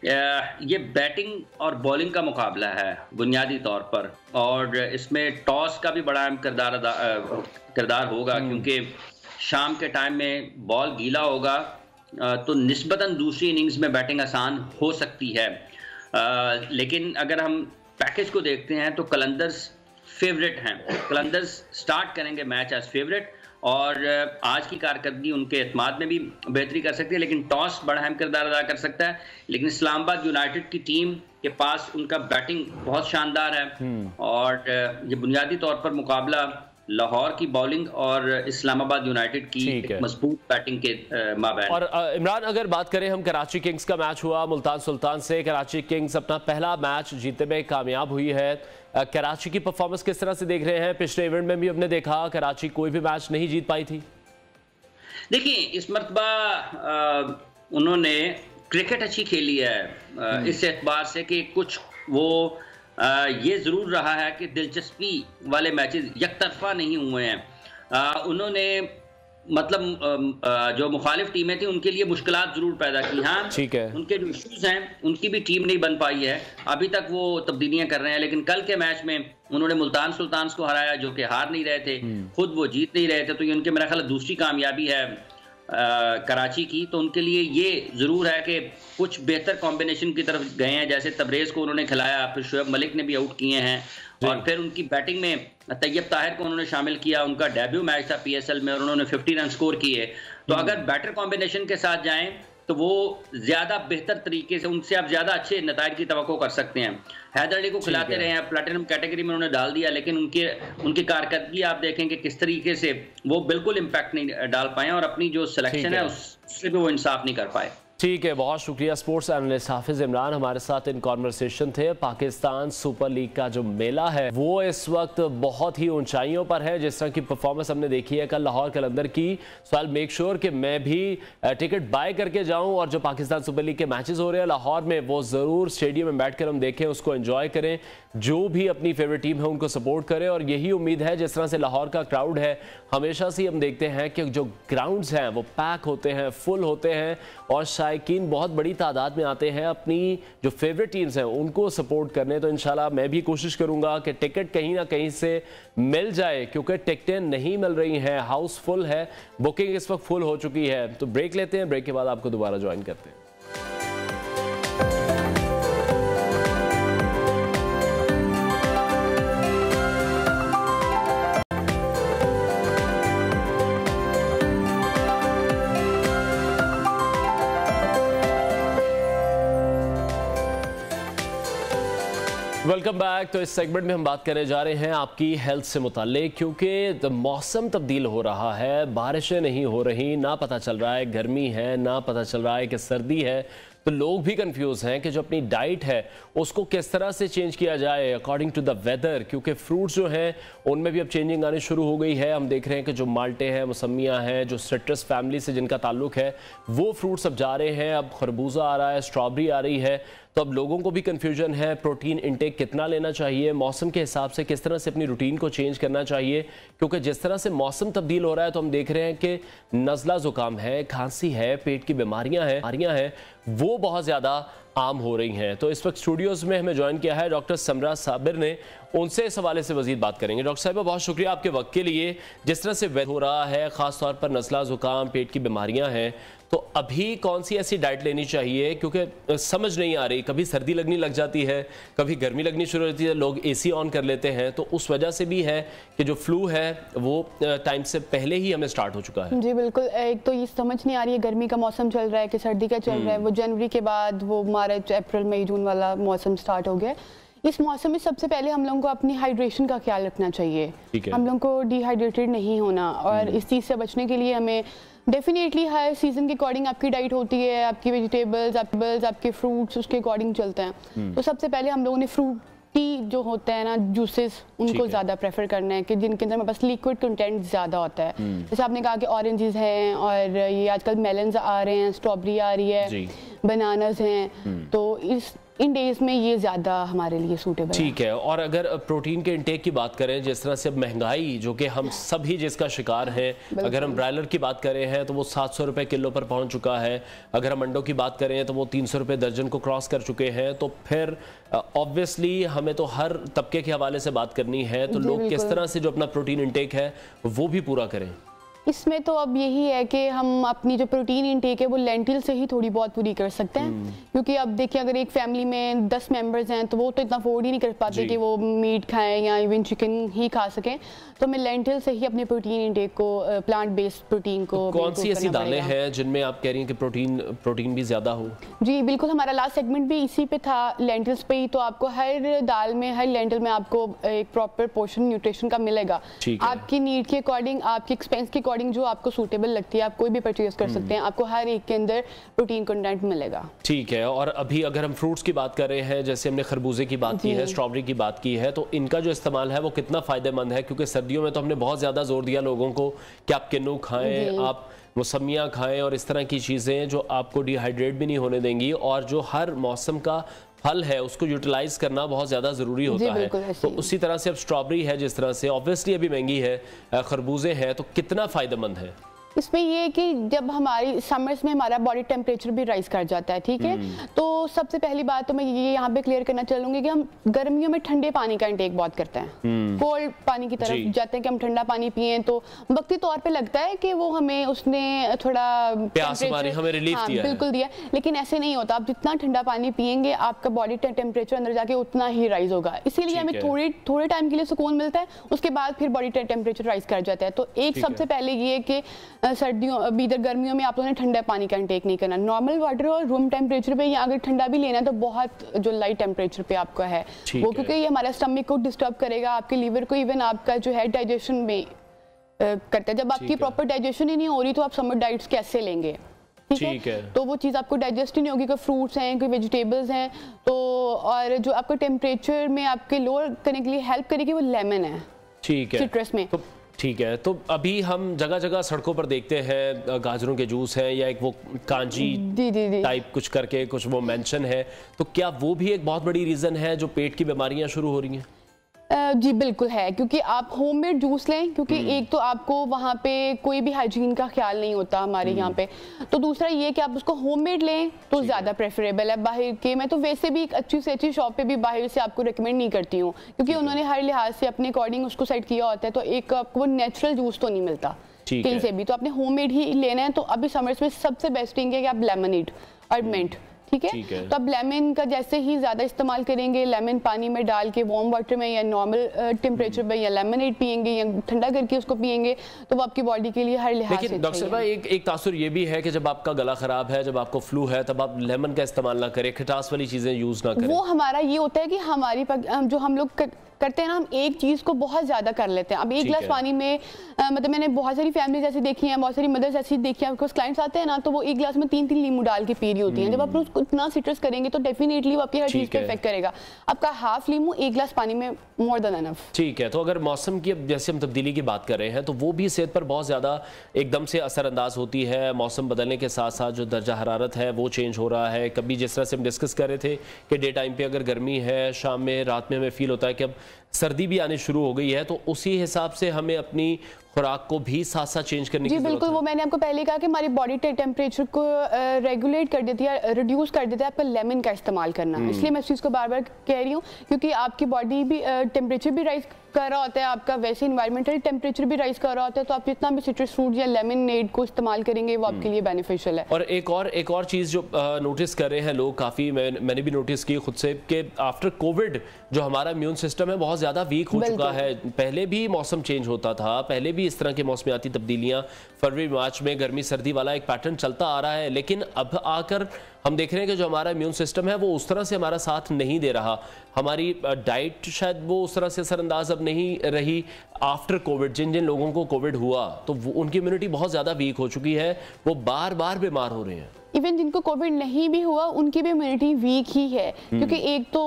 Speaker 6: ये बैटिंग और बॉलिंग का मुकाबला है बुनियादी तौर पर, और इसमें टॉस का भी बड़ा अहम किरदार होगा, क्योंकि शाम के टाइम में बॉल गीला होगा तो निस्बतन दूसरी इनिंग्स में बैटिंग आसान हो सकती है। लेकिन अगर हम पैकेज को देखते हैं तो कलंदर्स फेवरेट हैं, कलंदर्स स्टार्ट करेंगे मैच एज फेवरेट, और आज की कारकर्दगी उनके एतमाद में भी बेहतरी कर सकती है, लेकिन टॉस बड़ा अहम किरदार अदा कर सकता है। लेकिन इस्लामाबाद यूनाइटेड की टीम के पास उनका बैटिंग बहुत शानदार है, और ये बुनियादी तौर पर मुकाबला लाहौर की बॉलिंग और इस्लामाबाद यूनाइटेड की मजबूत बैटिंग के माबैन।
Speaker 1: और इमरान, अगर बात करें हम, कराची किंग्स का मैच हुआ मुल्तान सुल्तान से, कराची किंग्स अपना पहला मैच जीतने में कामयाब हुई है। कराची की परफॉर्मेंस किस तरह से देख रहे हैं? पिछले इवेंट में भी हमने देखा कराची कोई भी मैच नहीं जीत पाई थी।
Speaker 6: देखिए, इस मरतबा उन्होंने क्रिकेट अच्छी खेली है, इस एतबार से कि कुछ वो ये ज़रूर रहा है कि दिलचस्पी वाले मैचेस यकतरफा नहीं हुए हैं। उन्होंने मतलब जो मुखालिफ टीमें थी उनके लिए मुश्किलात ज़रूर पैदा की। हाँ,
Speaker 1: ठीक है,
Speaker 6: उनके जो इश्यूज हैं उनकी भी टीम नहीं बन पाई है, अभी तक वो तब्दीलियां कर रहे हैं। लेकिन कल के मैच में उन्होंने मुल्तान सुल्तान को हराया, जो कि हार नहीं रहे थे, खुद वो जीत नहीं रहे थे, तो ये उनके मेरा ख्याल दूसरी कामयाबी है कराची की। तो उनके लिए ये ज़रूर है कि कुछ बेहतर कॉम्बिनेशन की तरफ गए हैं, जैसे तबरेज़ को उन्होंने खिलाया, फिर शुएब मलिक ने भी आउट किए हैं, और फिर उनकी बैटिंग में तैयब ताहिर को उन्होंने शामिल किया। उनका डेब्यू मैच था PSL में और उन्होंने 50 रन स्कोर किए। तो अगर बैटर कॉम्बिनेशन के साथ जाएं तो वो ज़्यादा बेहतर तरीके से, उनसे आप ज़्यादा अच्छे नताइज की तवक्को कर सकते हैं। हैदर अली को खिलाते रहे हैं, प्लेटिनम कैटेगरी में उन्होंने डाल दिया, लेकिन उनकी कारकर्दगी आप देखें कि किस तरीके से वो बिल्कुल इम्पैक्ट नहीं डाल पाए, और अपनी जो सिलेक्शन है उससे भी वो इंसाफ नहीं कर पाए।
Speaker 1: ठीक है, बहुत शुक्रिया। स्पोर्ट्स एनालिस्ट हाफिज इमरान हमारे साथ इन कॉन्वर्सेशन थे। पाकिस्तान सुपर लीग का जो मेला है वो इस वक्त बहुत ही ऊंचाइयों पर है। जिस तरह की परफॉर्मेंस हमने देखी है कल लाहौर कलंदर की, सो आई मेक श्योर कि मैं भी टिकट बाय करके जाऊं, और जो पाकिस्तान सुपर लीग के मैचेस हो रहे हैं लाहौर में वो ज़रूर स्टेडियम में बैठकर हम देखें, उसको एंजॉय करें, जो भी अपनी फेवरेट टीम है उनको सपोर्ट करें। और यही उम्मीद है, जिस तरह से लाहौर का क्राउड है, हमेशा से हम देखते हैं कि जो ग्राउंड्स हैं वो पैक होते हैं, फुल होते हैं, और शायद लाइकीन बहुत बड़ी तादाद में आते हैं अपनी जो फेवरेट टीम्स हैं उनको सपोर्ट करने। तो इंशाल्लाह मैं भी कोशिश करूंगा कि टिकट कहीं ना कहीं से मिल जाए, क्योंकि टिकटें नहीं मिल रही हैं, हाउसफुल है, बुकिंग इस वक्त फुल हो चुकी है। तो ब्रेक लेते हैं, ब्रेक के बाद आपको दोबारा ज्वाइन करते हैं। Welcome back. तो इस सेगमेंट में हम बात करने जा रहे हैं आपकी हेल्थ से मुताल्लिक, क्योंकि मौसम तब्दील हो रहा है, बारिशें नहीं हो रही, ना पता चल रहा है गर्मी है, ना पता चल रहा है कि सर्दी है। तो लोग भी कंफ्यूज हैं कि जो अपनी डाइट है उसको किस तरह से चेंज किया जाए अकॉर्डिंग टू द वेदर, क्योंकि फ्रूट्स जो हैं उनमें भी अब चेंजिंग आनी शुरू हो गई है। हम देख रहे हैं कि जो माल्टे हैं, मौसमियाँ हैं, जो सिट्रस फैमिली से जिनका ताल्लुक है वो फ्रूट्स अब जा रहे हैं। अब खरबूजा आ रहा है, स्ट्रॉबेरी आ रही है। तो अब लोगों को भी कन्फ्यूजन है प्रोटीन इंटेक कितना लेना चाहिए, मौसम के हिसाब से किस तरह से अपनी रूटीन को चेंज करना चाहिए, क्योंकि जिस तरह से मौसम तब्दील हो रहा है तो हम देख रहे हैं कि नज़ला ज़ुकाम है, खांसी है, पेट की बीमारियां हैं वो बहुत ज़्यादा आम हो रही हैं। तो इस वक्त स्टूडियोज़ में हमें ज्वाइन किया है डॉक्टर समरा साबिर ने, उनसे इस हवाले से मज़ीद बात करेंगे। डॉक्टर साहिबा, बहुत शुक्रिया आपके वक्त के लिए। जिस तरह से वेदर हो रहा है, ख़ास तौर पर नज़ला ज़ुकाम, पेट की बीमारियां हैं, तो अभी कौन सी ऐसी डाइट लेनी चाहिए, क्योंकि समझ नहीं आ रही, कभी सर्दी लगने लग जाती है, कभी गर्मी लगनी शुरू होती है, लोग एसी ऑन कर लेते हैं, तो उस वजह से भी है कि जो फ्लू है वो टाइम से पहले ही हमें स्टार्ट हो चुका है।
Speaker 7: जी बिल्कुल। एक तो ये समझ नहीं आ रही है गर्मी का मौसम चल रहा है कि सर्दी का चल रहा है। वो जनवरी के बाद वो मार्च, अप्रैल, मई, जून वाला मौसम स्टार्ट हो गया। इस मौसम में सबसे पहले हम लोगों को अपनी हाइड्रेशन का ख्याल रखना चाहिए। हम लोगों को डिहाइड्रेटेड नहीं होना, और इस चीज़ से बचने के लिए हमें डेफिनेटली हर सीजन के अकॉर्डिंग आपकी डाइट होती है, आपकी वेजिटेबल्स, आपके फ्रूट्स उसके अकॉर्डिंग चलते हैं। तो सबसे पहले हम लोगों ने फ्रूटी जो होते हैं ना, जूसेस, उनको ज़्यादा प्रेफर करना है कि जिनके अंदर हमारे पास लिक्विड कंटेंट ज़्यादा होता है। जैसे आपने कहा कि ऑरेंजेस हैं, और ये आजकल मेलन्स आ रहे हैं, स्ट्रॉबेरी आ रही है, बनानास हैं, तो इन डेज में ये ज़्यादा हमारे लिए सूटेबल है।
Speaker 1: ठीक है। और अगर प्रोटीन के इंटेक की बात करें, जिस तरह से अब महंगाई जो कि हम सभी जिसका शिकार है, अगर हम ब्रायलर की बात करें हैं तो वो 700 रुपये किलो पर पहुंच चुका है, अगर हम अंडों की बात करें तो वो 300 रुपये दर्जन को क्रॉस कर चुके हैं, तो फिर ऑब्वियसली हमें तो हर तबके के हवाले से बात करनी है। तो लोग किस तरह से जो अपना प्रोटीन इंटेक है वो भी पूरा करें?
Speaker 7: इसमें तो अब यही है कि हम अपनी जो प्रोटीन इंटेक है वो लेंटिल से ही थोड़ी बहुत पूरी कर सकते हैं, क्योंकि अब देखिए अगर एक फैमिली में 10 मेंबर्स हैं तो वो तो इतना अफोर्ड ही नहीं कर पाते कि वो मीट खाएं या इवन चिकन ही खा सकें। तो हमें लेंटिल से ही अपनी प्रोटीन इंटेक को, प्लांट बेस्ड प्रोटीन को,
Speaker 1: तो कौन सी ऐसी दालें हैं जिनमें आप कह रही हैं कि प्रोटीन भी ज्यादा हो?
Speaker 7: जी बिल्कुल, हमारा लास्ट सेगमेंट भी इसी पे था, लेंटिल्स पे ही। तो आपको हर दाल में, हर लेंटिल में आपको एक प्रॉपर पोर्शन न्यूट्रिशन का मिलेगा, आपकी नीड के अकॉर्डिंग, आपके एक्सपेंस के अकॉर्डिंग, जो आपको सूटेबल लगती है आप कोई भी परचेज कर सकते हैं। आपको हर एक के अंदर प्रोटीन कंटेंट मिलेगा।
Speaker 1: ठीक है। और अभी अगर हम फ्रूट्स की बात कर रहे हैं, जैसे हमने खरबूजे की बात की है, स्ट्रॉबेरी की बात की है, तो इनका जो इस्तेमाल है वो कितना फायदेमंद है? क्योंकि सर्दियों में तो हमने बहुत ज्यादा जोर दिया लोगों को कि आप किन्नू खाएं, आप मौसमियाँ खाएं और इस तरह की चीजें जो आपको डिहाइड्रेट भी नहीं होने देंगी, और जो हर मौसम का फल है उसको यूटिलाइज करना बहुत ज़्यादा ज़रूरी होता है। तो उसी तरह से अब स्ट्रॉबेरी है, जिस तरह से ऑब्वियसली अभी महंगी है, खरबूजे हैं, तो कितना फ़ायदेमंद है?
Speaker 7: इसमें ये है कि जब हमारी समर्स में हमारा बॉडी टेम्परेचर भी राइज कर जाता है, ठीक है, तो सबसे पहली बात तो मैं ये यहाँ पे क्लियर करना चाहूंगी कि हम गर्मियों में ठंडे पानी का इंटेक बहुत करते हैं, कोल्ड पानी की तरफ जाते हैं कि हम ठंडा पानी पिए, तो वक्ती तौर पे लगता है कि वो हमें उसने थोड़ा
Speaker 1: प्यास हमें रिलीफ दिया,
Speaker 7: बिल्कुल दिया, लेकिन ऐसे नहीं होता। आप जितना ठंडा पानी पियेंगे आपका बॉडी टेम्परेचर अंदर जाके उतना ही राइज होगा, इसीलिए हमें थोड़े टाइम के लिए सुकून मिलता है, उसके बाद फिर बॉडी टेम्परेचर राइज कर जाता है। तो एक सबसे पहले ये कि सर्दियों, अभी इधर गर्मियों में आप लोगों ने ठंडा पानी का इंटेक नहीं करना, नॉर्मल वाटर और रूम टेम्परेचर पे, या अगर ठंडा भी लेना है तो बहुत जो लाइट टेम्परेचर पे आपका है वो, क्योंकि ये हमारा स्टमक को डिस्टर्ब करेगा, आपके लीवर को, इवन आपका जो है डाइजेशन में करता है। जब आपकी प्रॉपर डाइजेशन ही नहीं हो रही तो आप समर डाइट्स कैसे लेंगे? ठीक है, तो वो चीज़ आपको डाइजेस्ट ही नहीं होगी। कोई फ्रूट्स हैं, कोई वेजिटेबल्स हैं, तो और जो आपको टेम्परेचर में आपके लोअर करने के लिए हेल्प करेगी वो लेमन है,
Speaker 1: ठीक है,
Speaker 7: सिट्रस में।
Speaker 1: ठीक है। तो अभी हम जगह जगह सड़कों पर देखते हैं गाजरों के जूस हैं, या एक वो कांजी टाइप कुछ करके कुछ वो मेंशन है, तो क्या वो भी एक बहुत बड़ी रीज़न है जो पेट की बीमारियां शुरू हो रही हैं?
Speaker 7: जी बिल्कुल है, क्योंकि आप होममेड जूस लें, क्योंकि एक तो आपको वहाँ पे कोई भी हाइजीन का ख्याल नहीं होता हमारे यहाँ पे, तो दूसरा ये कि आप उसको होममेड लें तो ज़्यादा प्रेफरेबल है। बाहर के मैं तो वैसे भी एक अच्छी से अच्छी शॉप पे भी बाहर से आपको रिकमेंड नहीं करती हूँ, क्योंकि उन्होंने हर लिहाज से अपने अकॉर्डिंग उसको सेट किया होता है, तो एक आपको नेचुरल जूस तो नहीं मिलता कहीं से भी, तो आपने होममेड ही लेना है। तो अभी समर्स में सबसे बेस्ट थिंग है कि आप लेमनेड और मिंट, ठीक है, तो अब लेमन का जैसे ही ज़्यादा इस्तेमाल करेंगे, लेमन पानी में डाल के वार्म वाटर में या नॉर्मल टेम्परेचर पे या लेमनेड पियेंगे या ठंडा करके उसको पियेंगे, तो वो आपकी बॉडी के लिए हर लिहाज से।
Speaker 1: लेकिन डॉक्टर भाई एक तासुर ये भी है कि जब आपका गला खराब है, जब आपको फ्लू है, तब आप लेमन का इस्तेमाल ना करें, खटास वाली चीज़ें यूज़ ना करें।
Speaker 7: वो हमारा ये होता है कि हमारी जो हम लोग करते हैं ना, हम एक चीज़ को बहुत ज़्यादा कर लेते हैं। अब एक गिलास पानी में मतलब मैंने बहुत सारी फैमिली जैसी देखी हैं, बहुत सारी मदर्स ऐसी देखी हैं, कुछ क्लाइंट्स आते हैं ना, तो वो एक गिलास में 3-3 नींबू डाल के पी रही होती हैं। जब आप उसको इतना सिट्रस करेंगे तो डेफिनेटली वो आपकी हर चीज़ पे इफेक्ट करेगा। आपका हाफ नींबू एक गिलास पानी में मोर देन एनफ।
Speaker 1: ठीक है, तो अगर मौसम की जैसे हम तब्दीली की बात कर रहे हैं, तो वो भी सेहत पर बहुत ज़्यादा एकदम से असरअंदाज होती है। मौसम बदलने के साथ साथ जो दर्जा हरारत है वो चेंज हो रहा है। कभी जिस तरह से हम डिस्कस कर रहे थे कि डे टाइम पे अगर गर्मी है, शाम में रात में हमें फील होता है कि अब सर्दी भी आने शुरू हो गई है, तो उसी हिसाब से हमें अपनी खुराक को भी साथ साथ चेंज करने की
Speaker 7: बिल्कुल, वो मैंने आपको पहले कहा कि हमारी बॉडी टेम्परेचर को रेगुलेट कर देती है, रिड्यूस कर देता है आपका लेमन का इस्तेमाल करना। इसलिए मैं इस चीज़ को बार बार कह रही हूँ, क्योंकि आपकी बॉडी भी टेम्परेचर भी राइज कर रहा होता है, आपका वैसे इन्वायरमेंटल टेम्परेचर भी राइज कर रहा होता है, तो आप जितना भी सिट्रस फ्रूट या लेमनेड को इस्तेमाल करेंगे वो आपके लिए बेनिफिशियल है।
Speaker 1: और एक और चीज़ जो नोटिस कर रहे हैं लोग काफ़ी, मैंने भी नोटिस की खुद से, कि आफ्टर कोविड जो हमारा इम्यून सिस्टम है बहुत ज़्यादा वीक हो चुका है। पहले भी मौसम चेंज होता था, पहले भी इस तरह के मौसमियाती तब्दीलियाँ फरवरी मार्च में गर्मी सर्दी वाला एक पैटर्न चलता आ रहा है, लेकिन अब आकर हम देख रहे हैं कि जो हमारा इम्यून सिस्टम है वो उस तरह से हमारा साथ नहीं दे रहा। हमारी डाइट शायद वो उस तरह से असरअंदाज अब नहीं रही आफ्टर कोविड। जिन जिन लोगों को कोविड हुआ तो उनकी इम्यूनिटी बहुत ज़्यादा वीक हो चुकी है, वो बार बार बीमार हो रहे हैं।
Speaker 7: इवन जिनको कोविड नहीं भी हुआ उनकी भी इम्यूनिटी वीक ही है, क्योंकि एक तो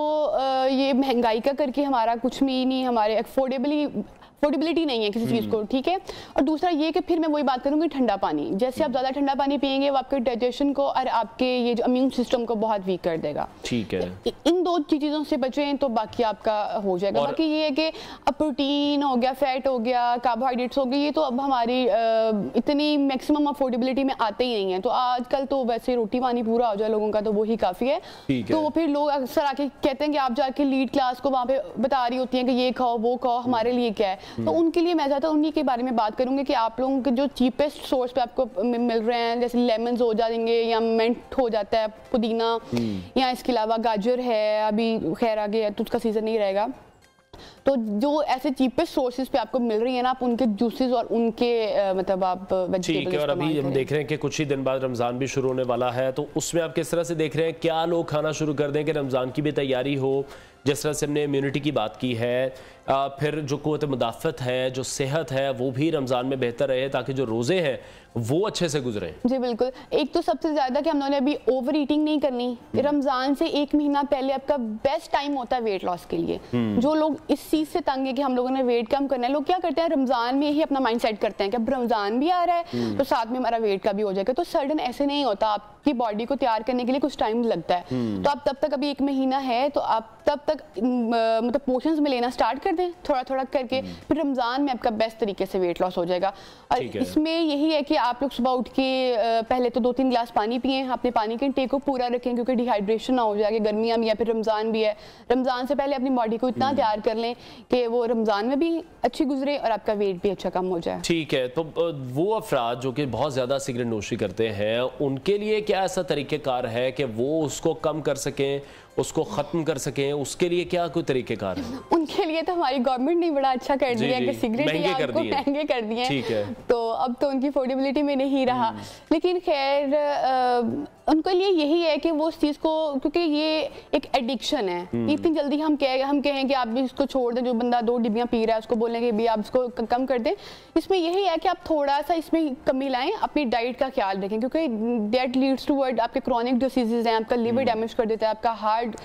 Speaker 7: ये महंगाई का करके हमारा कुछ भी नहीं, हमारे अफोर्डेबिलिटी नहीं है किसी चीज़ को, ठीक है। और दूसरा ये कि फिर मैं वही बात करूँगी ठंडा पानी, जैसे आप ज़्यादा ठंडा पानी पियेंगे वो आपके डाइजेशन को और आपके ये जो इम्यून सिस्टम को बहुत वीक कर देगा।
Speaker 1: ठीक है,
Speaker 7: इन दो चीज़ों से बचें तो बाकी आपका हो जाएगा। बाकी ये है कि अब प्रोटीन हो गया, फैट हो गया, कार्बोहाइड्रेट्स हो गए, ये तो अब हमारी इतनी मैक्सिमम अफोर्डेबिलिटी में आते ही नहीं है। तो आजकल तो वैसे रोटी पानी पूरा हो जाए लोगों का तो वही काफ़ी है। तो फिर लोग अक्सर आके कहते हैं कि आप जाके लीड क्लास को वहाँ पे बता रही होती हैं कि ये खाओ वो खाओ, हमारे लिए क्या है। तो उनके लिए मैं ज़्यादा उन्हीं के बारे में बात करूंगी कि आप लोगों के जो चीपेस्ट सोर्स पे आपको मिल रहे हैं, जैसे लेमन्स हो जाएंगे या मिंट हो जाता है, पुदीना, या इसके अलावा गाजर है, अभी खैर आगे है तो उसका सीजन नहीं रहेगा, तो जो ऐसे चीपेस्ट सोर्सेज पे आपको मिल रही है ना, आप उनके जूसेस और उनके मतलब आप वेजिटेबल्स।
Speaker 1: ठीक है, और अभी हम देख रहे हैं कि कुछ ही दिन बाद रमज़ान भी शुरू होने वाला है, तो उसमें आप किस तरह से देख रहे हैं, क्या लोग खाना शुरू कर दें कि रमज़ान की भी तैयारी हो? जिस तरह से हमने इम्यूनिटी की बात की है, फिर जो क़ुव्वत मुदाफ़त है, जो सेहत है, वो भी रमज़ान में बेहतर रहे ताकि जो रोज़े हैं वो अच्छे से गुजरे। जी
Speaker 7: बिल्कुल, एक तो सबसे ज़्यादा कि हम लोगों ने अभी ओवर ईटिंग नहीं करनी। रमज़ान से एक महीना पहले आपका बेस्ट टाइम होता है वेट लॉस के लिए। जो लोग इस चीज़ से तंग है कि हम लोगों ने वेट कम करना है, लोग क्या करते हैं रमज़ान में ही अपना माइंड सेट करते हैं कि अब रमज़ान भी आ रहा है तो साथ में हमारा वेट का भी हो जाएगा। तो सडन ऐसे नहीं होता, आपकी बॉडी को तैयार करने के लिए कुछ टाइम लगता है। तो आप तब तक, अभी एक महीना है तो आप तब तक मतलब पोर्शंस में लेना स्टार्ट कर दें थोड़ा थोड़ा करके, फिर रमज़ान में आपका बेस्ट तरीके से वेट लॉस हो जाएगा। और इसमें यही है कि आप लोग सुबह उठ के पहले तो 2-3 गिलास पानी पिए, अपने पानी के इंटेक को पूरा रखें, क्योंकि डिहाइड्रेशन ना हो जाए, गर्मियाँ भी या फिर रमज़ान भी है। रमज़ान से पहले अपनी बॉडी को इतना तैयार कर लें कि वो रमज़ान में भी अच्छी गुजरे और आपका वेट भी अच्छा कम हो जाए।
Speaker 1: ठीक है, तो वो अफराद जो कि बहुत ज़्यादा सिगरेट नोशी करते हैं, उनके लिए क्या ऐसा तरीक़ेकार है कि वो उसको कम कर सकें, उसको ख़त्म कर सकें? उसके लिए क्या कोई तरीक़ेकार है?
Speaker 7: उनके लिए तो हमारी गवर्नमेंट ने बड़ा अच्छा कर दिया कि सिगरेट महंगे कर दिए,
Speaker 1: ठीक है, तो
Speaker 7: अब तो उनकी अफोर्डेबिलिटी में नहीं रहा। लेकिन खैर उनके लिए यही है कि वो उस चीज़ को, क्योंकि ये एक एडिक्शन है, इतनी जल्दी हम कहें कि आप भी इसको छोड़ दें, जो बंदा 2 डिब्बियाँ पी रहा है उसको बोलेंगे भी आप इसको कम कर दें। इसमें यही है कि आप थोड़ा सा इसमें कमी लाएं, अपनी डाइट का ख्याल रखें, क्योंकि दैट लीड्स टूवर्ड आपके क्रॉनिक डिसीजेज हैं, आपका लिवर डैमेज कर देता है, आपका हार्ट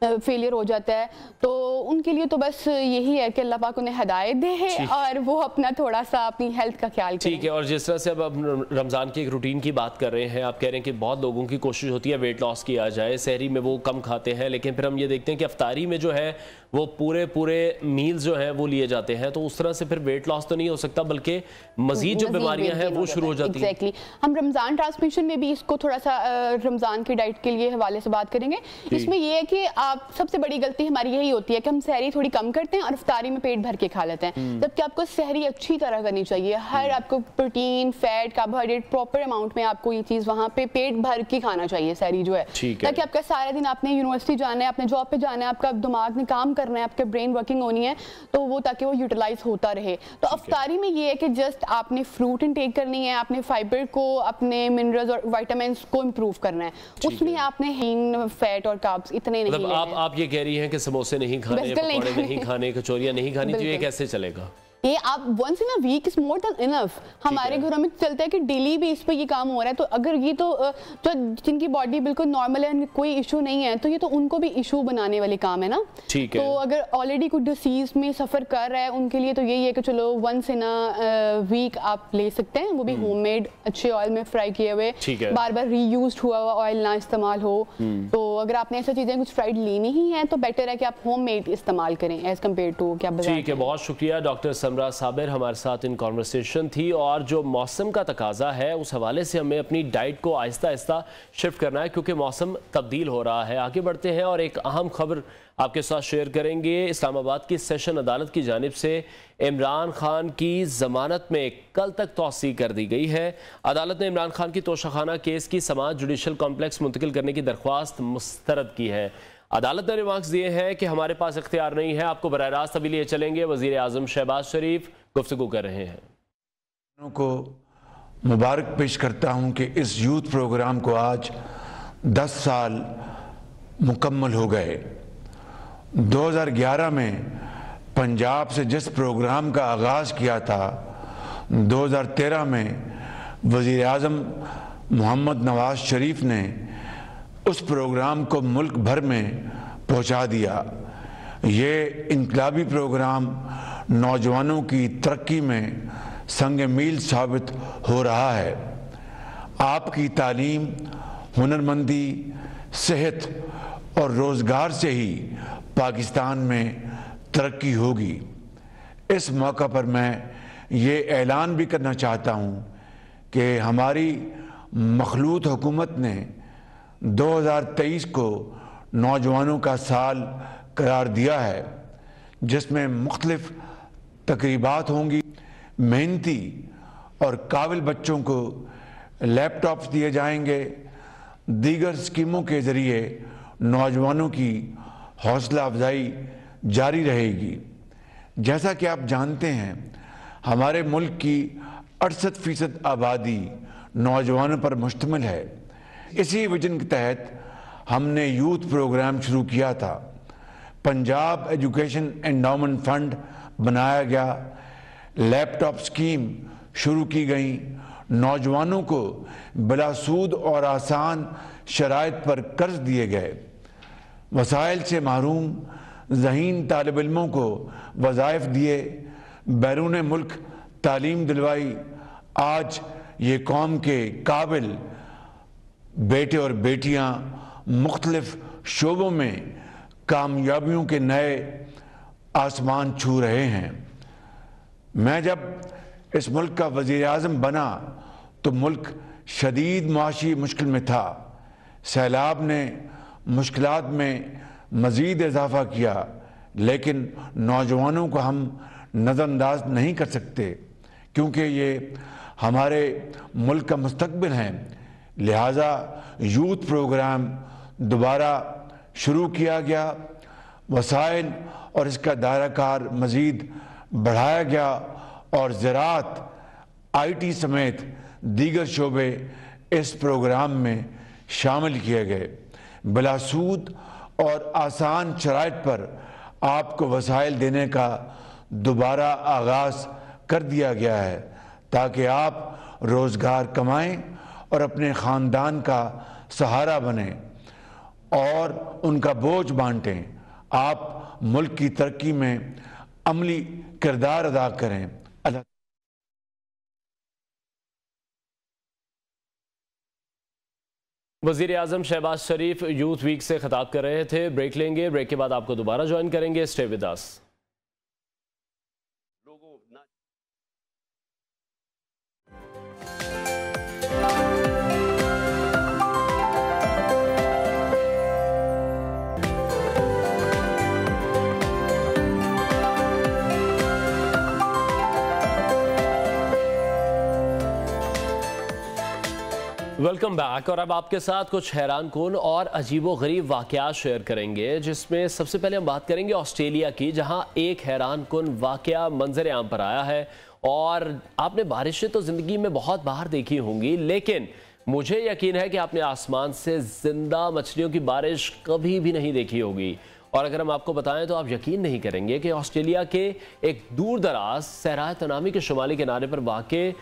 Speaker 7: फेलियर हो जाता है, तो उनके लिए तो बस यही है कि अल्लाह पाक उन्हें हिदायत दे और वो अपना थोड़ा सा अपनी हेल्थ का ख्याल करें।
Speaker 1: ठीक है। और जिस तरह से अब आप रमज़ान की एक रूटीन की बात कर रहे हैं, आप कह रहे हैं कि बहुत लोगों की कोशिश होती है वेट लॉस किया जाए, सहरी में वो कम खाते हैं, लेकिन फिर हम ये देखते हैं कि अफ्तारी में जो है वो पूरे मील्स जो हैं वो लिए जाते हैं, तो उस तरह से फिर वेट लॉस तो नहीं हो सकता, बल्कि मजीद जो बीमारियां हैं वो शुरू हो जाती हैं।
Speaker 7: एग्जैक्टली। हम रमज़ान ट्रांसमिशन में भी इसको थोड़ा सा रमज़ान की डाइट के लिए हवाले से बात करेंगे। इसमें ये है कि आप सबसे बड़ी गलती हमारी यही होती है कि हम सहरी थोड़ी कम करते हैं और इफ्तारी में पेट भर के खा लेते हैं, जबकि आपको सहरी अच्छी तरह करनी चाहिए। हर आपको protein, fat, carbohydrate proper amount में आपको ये चीज़ वहाँ पे पेट भर के खाना चाहिए सहरी जो है, ताकि आपका सारा दिन आपने यूनिवर्सिटी जाना है, अपने जॉब पे जाना है, आपका दिमाग ने काम करना है, आपके ब्रेन वर्किंग होनी है, तो वो ताकि वो यूटिलाइज होता रहे। तो अफ्तारी में ये है कि जस्ट आपने फ्रूट इनटेक करनी है, आपने फाइबर को, अपने मिनरल्स और विटामिन्स को इम्प्रूव करना है, उसमें आपने हीन, फैट और कार्ब्स इतने नहीं लेने हैं।
Speaker 1: आप ये कह रही हैं कि समोसे नहीं खाने, पकौड़े नहीं खाने, कचौरियां नहीं खानी, तो ये कैसे चलेगा?
Speaker 7: ये आप once in a week is more than enough. हमारे घरों में चलता है कि डेली बेस पे ये काम हो रहा है, तो अगर ये तो जो जिनकी बॉडी बिल्कुल नॉर्मल है, कोई इशू नहीं है, तो ये तो उनको भी इशू बनाने वाले काम है ना।
Speaker 1: ठीक है।
Speaker 7: तो अगर ऑलरेडी कोई डिसीज में सफर कर रहा है, उनके लिए तो यही है कि चलो वंस इन अ वीक आप ले सकते हैं, वो भी होममेड अच्छे ऑयल में फ्राई किए हुए, बार बार रीयूज्ड हुआ हुआ ऑयल ना इस्तेमाल हो। तो अगर आपने ऐसी चीजें कुछ फ्राइड लेनी ही है तो बेटर है कि आप होममेड इस्तेमाल करें एज कम्पेयर टू क्या।
Speaker 1: ठीक है, बहुत शुक्रिया। डॉक्टर समरा साबिर हमारे साथ इन कॉन्वर्सेशन थी, और जो मौसम का तकाजा है उस हवाले से हमें अपनी डाइट को आहिस्ता आहिस्ता शिफ्ट करना है, क्योंकि मौसम तब्दील हो रहा है। आगे बढ़ते हैं और एक अहम खबर आपके साथ शेयर करेंगे। इस्लामाबाद की सेशन अदालत की जानिब से इमरान खान की जमानत में कल तक तौसी कर दी गई है। अदालत ने इमरान खान की तोशाखाना केस की समाअत जुडिशल कॉम्प्लेक्स मुंतकिल करने की दरख्वास्त मुस्तरद की है। अदालत ने रिमार्क्स दिए हैं कि हमारे पास इख्तियार नहीं है, आपको बराह रास्त अभी लिए चलेंगे। वज़ीर आज़म शहबाज शरीफ गुफ्तगू कर रहे हैं।
Speaker 8: को मुबारक पेश करता हूं कि इस यूथ प्रोग्राम को आज 10 साल मुकम्मल हो गए। 2011 में पंजाब से जिस प्रोग्राम का आगाज़ किया था, 2013 में वज़ीर आज़म मोहम्मद नवाज शरीफ ने उस प्रोग्राम को मुल्क भर में पहुंचा दिया। ये इनकलाबी प्रोग्राम नौजवानों की तरक्की में संग मील साबित हो रहा है। आपकी तालीम, हुनरमंदी, सेहत और रोज़गार से ही पाकिस्तान में तरक्की होगी। इस मौका पर मैं ये ऐलान भी करना चाहता हूँ कि हमारी मखलूत हुकूमत ने 2023 को नौजवानों का साल करार दिया है, जिसमें मुख्तलिफ तकरीबात होंगी। मेहनती और काबिल बच्चों को लैपटॉप्स दिए जाएंगे। दीगर स्कीमों के ज़रिए नौजवानों की हौसला अफजाई जारी रहेगी। जैसा कि आप जानते हैं, हमारे मुल्क की 68% आबादी नौजवानों पर मुश्तमिल है। इसी विजन के तहत हमने यूथ प्रोग्राम शुरू किया था। पंजाब एजुकेशन एंडाउमेंट फंड बनाया गया, लैपटॉप स्कीम शुरू की गई, नौजवानों को बिला सूद और आसान शराइत पर कर्ज दिए गए, वसाइल से महरूम ज़हीन तालिब इल्मों को वज़ाइफ दिए, बैरून मुल्क तालीम दिलवाई। आज ये कौम के काबिल बेटे और बेटियां मुख्तलिफ शोबों में कामयाबियों के नए आसमान छू रहे हैं। मैं जब इस मुल्क का वज़ीर आज़म बना तो मुल्क शदीद माशी मुश्किल में था। सैलाब ने मुश्किलात में मज़ीद इजाफ़ा किया, लेकिन नौजवानों को हम नज़रअंदाज नहीं कर सकते, क्योंकि ये हमारे मुल्क का मुस्तकबिल हैं। लिहाजा यूथ प्रोग्राम दोबारा शुरू किया गया, वसाइल और इसका दायरा कार मज़ीद बढ़ाया गया और ज़राअत, IT समेत दीगर शोबे इस प्रोग्राम में शामिल किए गए। बिला सूद और आसान शराइत पर आपको वसाइल देने का दोबारा आगाज़ कर दिया गया है, ताकि आप रोज़गार कमाएं और अपने ख़ानदान का सहारा बने। और उनका बोझ बांटें। आप मुल्क की तरक्की में अमली किरदार अदा करें। अल्लाह।
Speaker 1: वज़ीर आज़म शहबाज शरीफ यूथ वीक से खिताब कर रहे थे। ब्रेक लेंगे, ब्रेक के बाद आपको दोबारा ज्वाइन करेंगे। Stay with us. Welcome back. और अब आपके साथ कुछ हैरान कुन और अजीबो गरीब वाक़यात शेयर करेंगे, जिसमें सबसे पहले हम बात करेंगे ऑस्ट्रेलिया की, जहां एक हैरान कुन वाक़या मंजर आम पर आया है। और आपने बारिशें तो ज़िंदगी में बहुत बाहर देखी होंगी, लेकिन मुझे यकीन है कि आपने आसमान से जिंदा मछलियों की बारिश कभी भी नहीं देखी होगी। और अगर हम आपको बताएं तो आप यकीन नहीं करेंगे कि ऑस्ट्रेलिया के एक दूर दराज सहराए तनामी के शुमाली किनारे पर वाक़े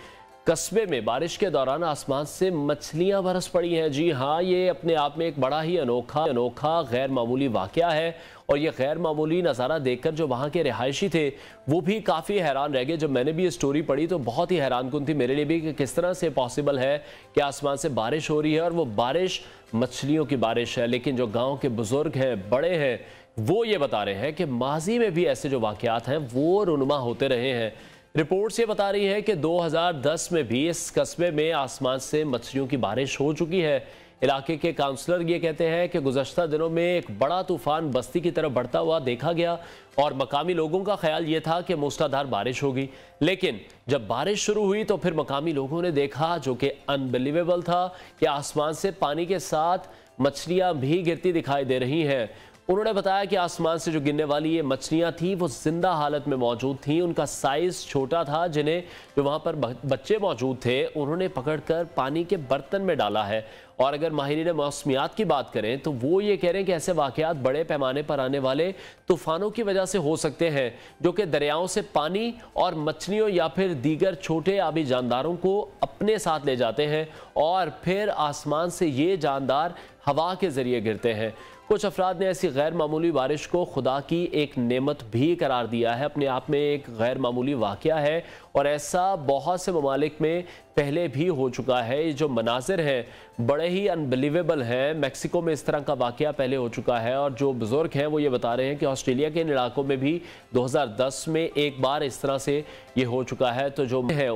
Speaker 1: कस्बे में बारिश के दौरान आसमान से मछलियां बरस पड़ी हैं। जी हाँ, ये अपने आप में एक बड़ा ही अनोखा गैर मामूली वाक़या है। और ये गैर मामूली नज़ारा देखकर जो वहाँ के रिहायशी थे वो भी काफ़ी हैरान रह गए। जब मैंने भी ये स्टोरी पढ़ी तो बहुत ही हैरानकुन थी मेरे लिए भी कि किस तरह से पॉसिबल है कि आसमान से बारिश हो रही है और वो बारिश मछलियों की बारिश है। लेकिन जो गाँव के बुज़ुर्ग हैं, बड़े हैं, वो ये बता रहे हैं कि माजी में भी ऐसे जो वाक़यात हैं वो रुनुमा होते रहे हैं। रिपोर्ट्स ये बता रही है कि 2010 में भी इस कस्बे में आसमान से मछलियों की बारिश हो चुकी है। इलाके के काउंसलर ये कहते हैं कि गुज़श्ता दिनों में एक बड़ा तूफान बस्ती की तरफ बढ़ता हुआ देखा गया और मकामी लोगों का ख्याल ये था कि मूसलाधार बारिश होगी। लेकिन जब बारिश शुरू हुई तो फिर मकामी लोगों ने देखा, जो कि अनबिलीवेबल था, कि आसमान से पानी के साथ मछलियाँ भी गिरती दिखाई दे रही हैं। उन्होंने बताया कि आसमान से जो गिरने वाली ये मछलियां थी वो जिंदा हालत में मौजूद थीं। उनका साइज छोटा था, जिन्हें जो वहां पर बच्चे मौजूद थे उन्होंने पकड़कर पानी के बर्तन में डाला है। और अगर माहिरीन मौसमियात की बात करें तो वो ये कह रहे हैं कि ऐसे वाक़यात बड़े पैमाने पर आने वाले तूफ़ानों की वजह से हो सकते हैं, जो कि दरियाओं से पानी और मछलियों या फिर दीगर छोटे आबी जानदारों को अपने साथ ले जाते हैं और फिर आसमान से ये जानदार हवा के ज़रिए गिरते हैं। कुछ अफराद ने ऐसी गैर मामूली बारिश को खुदा की एक नेमत भी करार दिया है। अपने आप में एक गैर मामूली वाक़या है और ऐसा बहुत से ममालिक में पहले भी हो चुका है। ये जो मनाजिर हैं बड़े ही अनबिलीवेबल हैं। मैक्सिको में इस तरह का वाक़या पहले हो चुका है और जो बुज़ुर्ग हैं वो ये बता रहे हैं कि ऑस्ट्रेलिया के इन इलाकों में भी 2010 में एक बार इस तरह से ये हो चुका है। तो जो है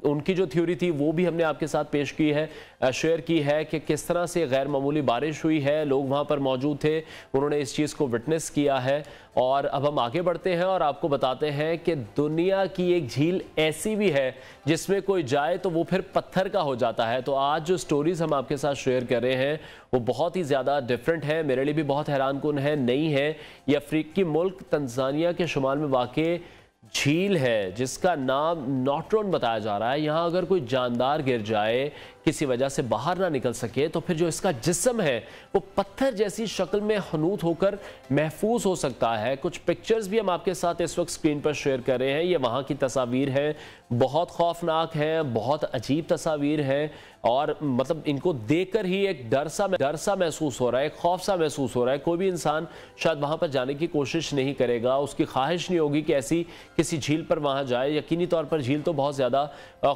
Speaker 1: उनकी जो थ्योरी थी वो भी हमने आपके साथ पेश की है, शेयर की है कि किस तरह से गैर मामूली बारिश हुई है। लोग वहाँ पर मौजूद थे, उन्होंने इस चीज़ को विटनेस किया है। और अब हम आगे बढ़ते हैं और आपको बताते हैं कि दुनिया की एक झील ऐसी भी है जिसमें कोई जाए तो वो फिर पत्थर का हो जाता है। तो आज जो स्टोरीज हम आपके साथ शेयर कर रहे हैं वो बहुत ही ज़्यादा डिफरेंट है, मेरे लिए भी बहुत हैरानकुन है, नई है। ये अफ्रीकी मुल्क तंजानिया के शुमाल में वाक़े झील है जिसका नाम नॉट्रोन बताया जा रहा है। यहाँ अगर कोई जानदार गिर जाए, किसी वजह से बाहर ना निकल सके, तो फिर जो इसका जिस्म है वो पत्थर जैसी शक्ल में हनूत होकर महफूज हो सकता है। कुछ पिक्चर्स भी हम आपके साथ इस वक्त स्क्रीन पर शेयर कर रहे हैं। ये वहाँ की तस्वीर है, बहुत खौफनाक है, बहुत अजीब तस्वीर है और मतलब इनको देखकर ही एक डर सा महसूस हो रहा है, खौफ सा महसूस हो रहा है। कोई भी इंसान शायद वहाँ पर जाने की कोशिश नहीं करेगा, उसकी ख्वाहिश नहीं होगी कि ऐसी किसी झील पर वहाँ जाए। यकीनी तौर पर झील तो बहुत ज़्यादा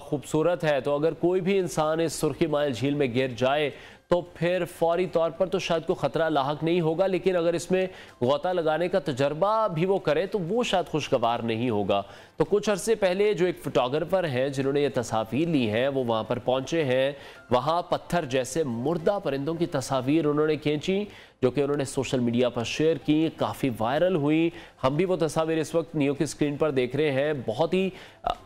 Speaker 1: खूबसूरत है, तो अगर कोई भी इंसान इस सुर्खी माइल झील में गिर जाए तो फिर फौरी तौर पर तो शायद कोई ख़तरा लाहक नहीं होगा, लेकिन अगर इसमें गोता लगाने का तजर्बा भी वो करे तो वो शायद खुशगवार नहीं होगा। तो कुछ अरसे पहले जो एक फ़ोटोग्राफ़र हैं जिन्होंने ये तस्वीर ली हैं वो वहाँ पर पहुँचे हैं। वहाँ पत्थर जैसे मुर्दा परिंदों की तस्वीर उन्होंने खींची, जो कि उन्होंने सोशल मीडिया पर शेयर की, काफ़ी वायरल हुई। हम भी वो तस्वीर इस वक्त नियो की स्क्रीन पर देख रहे हैं। बहुत ही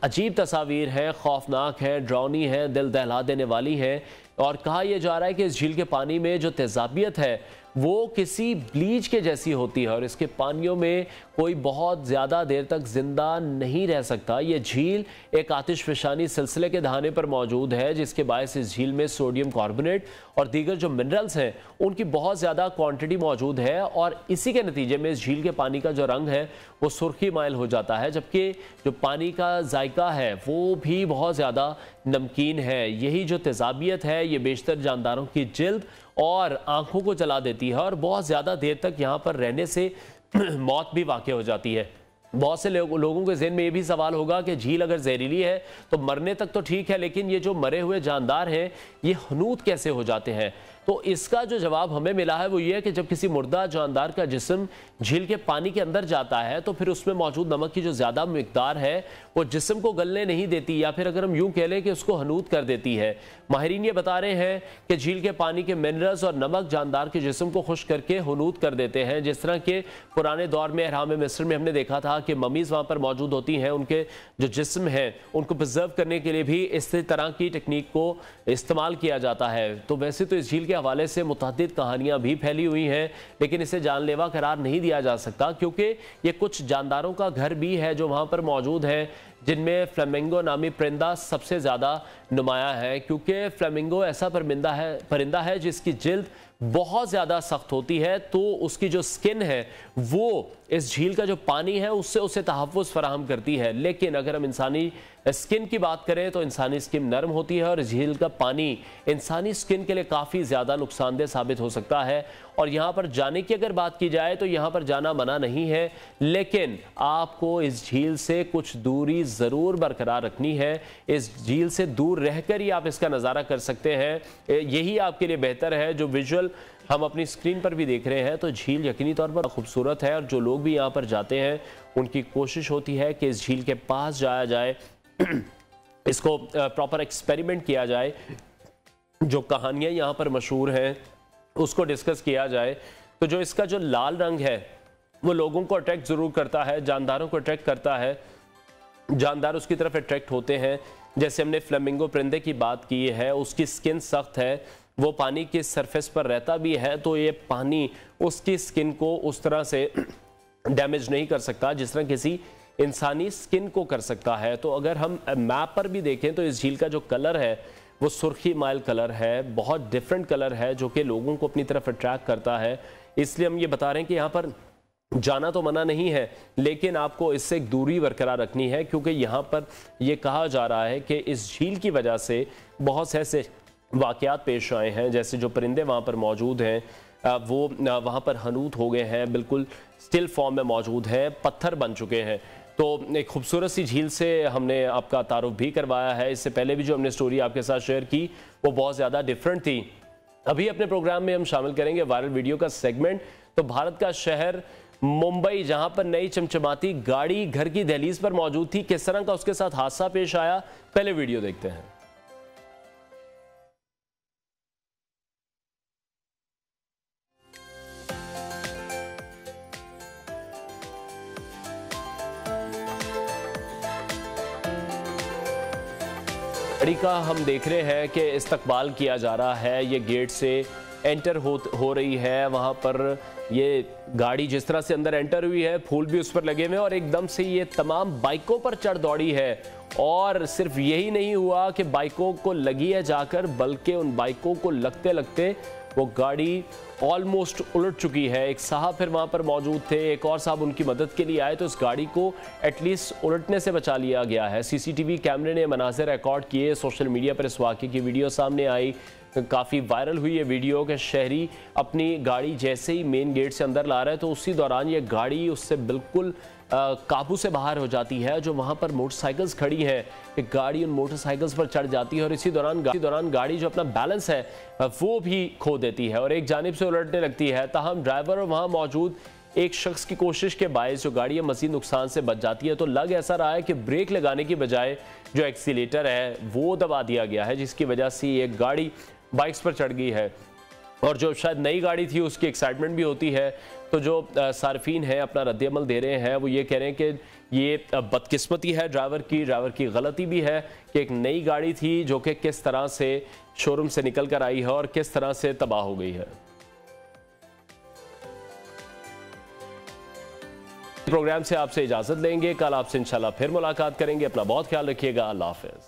Speaker 1: अजीब तस्वीर है, खौफनाक है, ड्राउनी है, दिल दहला देने वाली है। और कहा यह जा रहा है कि इस झील के पानी में जो तेजाबियत है वो किसी ब्लीच के जैसी होती है और इसके पानियों में कोई बहुत ज़्यादा देर तक जिंदा नहीं रह सकता। ये झील एक आतिशफशानी सिलसिले के दहाने पर मौजूद है, जिसके बायस इस झील में सोडियम कार्बोनेट और दीगर जो मिनरल्स हैं उनकी बहुत ज़्यादा क्वांटिटी मौजूद है और इसी के नतीजे में इस झील के पानी का जो रंग है वो सुर्खी माइल हो जाता है, जबकि जो पानी का जायका है वो भी बहुत ज़्यादा नमकीन है। यही जो तेजाबियत है ये बेशतर जानदारों की जिल्द और आंखों को जला देती है और बहुत ज़्यादा देर तक यहाँ पर रहने से मौत भी वाक़ई हो जाती है। बहुत से लोगों के ज़हन में ये भी सवाल होगा कि झील अगर जहरीली है तो मरने तक तो ठीक है, लेकिन ये जो मरे हुए जानदार हैं ये हनूद कैसे हो जाते हैं? तो इसका जो जवाब हमें मिला है वो ये है कि जब किसी मुर्दा जानदार का जिस्म झील के पानी के अंदर जाता है तो फिर उसमें मौजूद नमक की जो ज़्यादा मिकदार है वो जिस्म को गलने नहीं देती, या फिर अगर हम यूं कह लें कि उसको हनूद कर देती है। माहिरीन ये बता रहे हैं कि झील के पानी के मिनरल्स और नमक जानदार के जिस्म को खुश करके हनूद कर देते हैं। जिस तरह के पुराने दौर में अहराम मिस्र में हमने देखा था कि ममीज़ वहाँ पर मौजूद होती हैं, उनके जो जिस्म हैं उनको प्रिजर्व करने के लिए भी इस तरह की टेक्निक को इस्तेमाल किया जाता है। तो वैसे तो इस झील के हवाले से मुतअद्दिद कहानियां भी फैली हुई हैं, लेकिन इसे जानलेवा करार नहीं दिया जा सकता क्योंकि ये कुछ जानदारों का घर भी है जो वहां पर मौजूद है, जिनमें फ्लेमिंगो नामी परिंदा सबसे ज़्यादा नुमाया है। क्योंकि फ्लेमिंगो ऐसा परिंदा है जिसकी जिल्द बहुत ज़्यादा सख्त होती है, तो उसकी जो स्किन है वो इस झील का जो पानी है उससे उसे तहफ़्फ़ुज़ फराहम करती है। लेकिन अगर हम इंसानी स्किन की बात करें तो इंसानी स्किन नरम होती है और झील का पानी इंसानी स्किन के लिए काफ़ी ज़्यादा नुकसानदेह साबित हो सकता है। और यहाँ पर जाने की अगर बात की जाए तो यहाँ पर जाना मना नहीं है, लेकिन आपको इस झील से कुछ दूरी ज़रूर बरकरार रखनी है। इस झील से दूर रहकर ही आप इसका नज़ारा कर सकते हैं, यही आपके लिए बेहतर है। जो विजुअल हम अपनी स्क्रीन पर भी देख रहे हैं तो झील यकीनी तौर पर खूबसूरत है और जो लोग भी यहाँ पर जाते हैं उनकी कोशिश होती है कि इस झील के पास जाया जाए, इसको प्रॉपर एक्सपेरिमेंट किया जाए, जो कहानियाँ यहाँ पर मशहूर हैं उसको डिस्कस किया जाए। तो जो इसका जो लाल रंग है वो लोगों को अट्रैक्ट ज़रूर करता है, जानदारों को अट्रैक्ट करता है, जानदार उसकी तरफ अट्रैक्ट होते हैं। जैसे हमने फ्लेमिंगो परिंदे की बात की है, उसकी स्किन सख्त है, वो पानी के सरफेस पर रहता भी है, तो ये पानी उसकी स्किन को उस तरह से डैमेज नहीं कर सकता जिस तरह किसी इंसानी स्किन को कर सकता है। तो अगर हम मैप पर भी देखें तो इस झील का जो कलर है वो सुर्खी माइल कलर है, बहुत डिफरेंट कलर है जो कि लोगों को अपनी तरफ अट्रैक्ट करता है। इसलिए हम ये बता रहे हैं कि यहाँ पर जाना तो मना नहीं है, लेकिन आपको इससे एक दूरी बरकरार रखनी है, क्योंकि यहाँ पर यह कहा जा रहा है कि इस झील की वजह से बहुत से ऐसे वाक़यात पेश आए हैं, जैसे जो परिंदे वहाँ पर मौजूद हैं वो वहाँ पर हनूद हो गए हैं, बिल्कुल स्टिल फॉर्म में मौजूद हैं, पत्थर बन चुके हैं। तो एक खूबसूरत सी झील से हमने आपका तारुफ भी करवाया है। इससे पहले भी जो हमने स्टोरी आपके साथ शेयर की वो बहुत ज़्यादा डिफरेंट थी। अभी अपने प्रोग्राम में हम शामिल करेंगे वायरल वीडियो का सेगमेंट। तो भारत का शहर मुंबई, जहां पर नई चमचमाती गाड़ी घर की दहलीज पर मौजूद थी, किस तरह का उसके साथ हादसा पेश आया, पहले वीडियो देखते हैं। गाड़ी का हम देख रहे हैं कि इस्तकबाल किया जा रहा है, ये गेट से एंटर हो रही है। वहाँ पर ये गाड़ी जिस तरह से अंदर एंटर हुई है, फूल भी उस पर लगे हुए हैं और एकदम से ये तमाम बाइकों पर चढ़ दौड़ी है। और सिर्फ यही नहीं हुआ कि बाइकों को लगी है जाकर, बल्कि उन बाइकों को लगते लगते वो गाड़ी ऑलमोस्ट उलट चुकी है। एक साहब फिर वहाँ पर मौजूद थे, एक और साहब उनकी मदद के लिए आए तो इस गाड़ी को एटलीस्ट उलटने से बचा लिया गया है। सीसीटीवी कैमरे ने मनाज़िर रिकॉर्ड किए, सोशल मीडिया पर इस वाक़े की वीडियो सामने आई, काफ़ी वायरल हुई ये वीडियो कि शहरी अपनी गाड़ी जैसे ही मेन गेट से अंदर ला रहे हैं तो उसी दौरान ये गाड़ी उससे बिल्कुल काबू से बाहर हो जाती है। जो वहाँ पर मोटरसाइकिल्स खड़ी हैं, एक गाड़ी उन मोटरसाइकिल्स पर चढ़ जाती है और इसी दौरान गाड़ी जो अपना बैलेंस है वो भी खो देती है और एक जानिब से उलटने लगती है। ताहम ड्राइवर और वहाँ मौजूद एक शख्स की कोशिश के बायस जो गाड़ी मज़ीद नुकसान से बच जाती है। तो लग ऐसा रहा है कि ब्रेक लगाने की बजाय जो एक्सीलेटर है वो दबा दिया गया है, जिसकी वजह से एक गाड़ी बाइक्स पर चढ़ गई है। और जो शायद नई गाड़ी थी उसकी एक्साइटमेंट भी होती है। तो जो सार्फिन हैं अपना रद्द-ए-अमल दे रहे हैं, वो ये कह रहे हैं कि ये बदकिस्मती है ड्राइवर की गलती भी है कि एक नई गाड़ी थी जो कि किस तरह से शोरूम से निकल कर आई है और किस तरह से तबाह हो गई है। प्रोग्राम से आपसे इजाज़त लेंगे, कल आपसे इंशाल्लाह फिर मुलाकात करेंगे। अपना बहुत ख्याल रखिएगा। अल्लाह हाफ़िज़।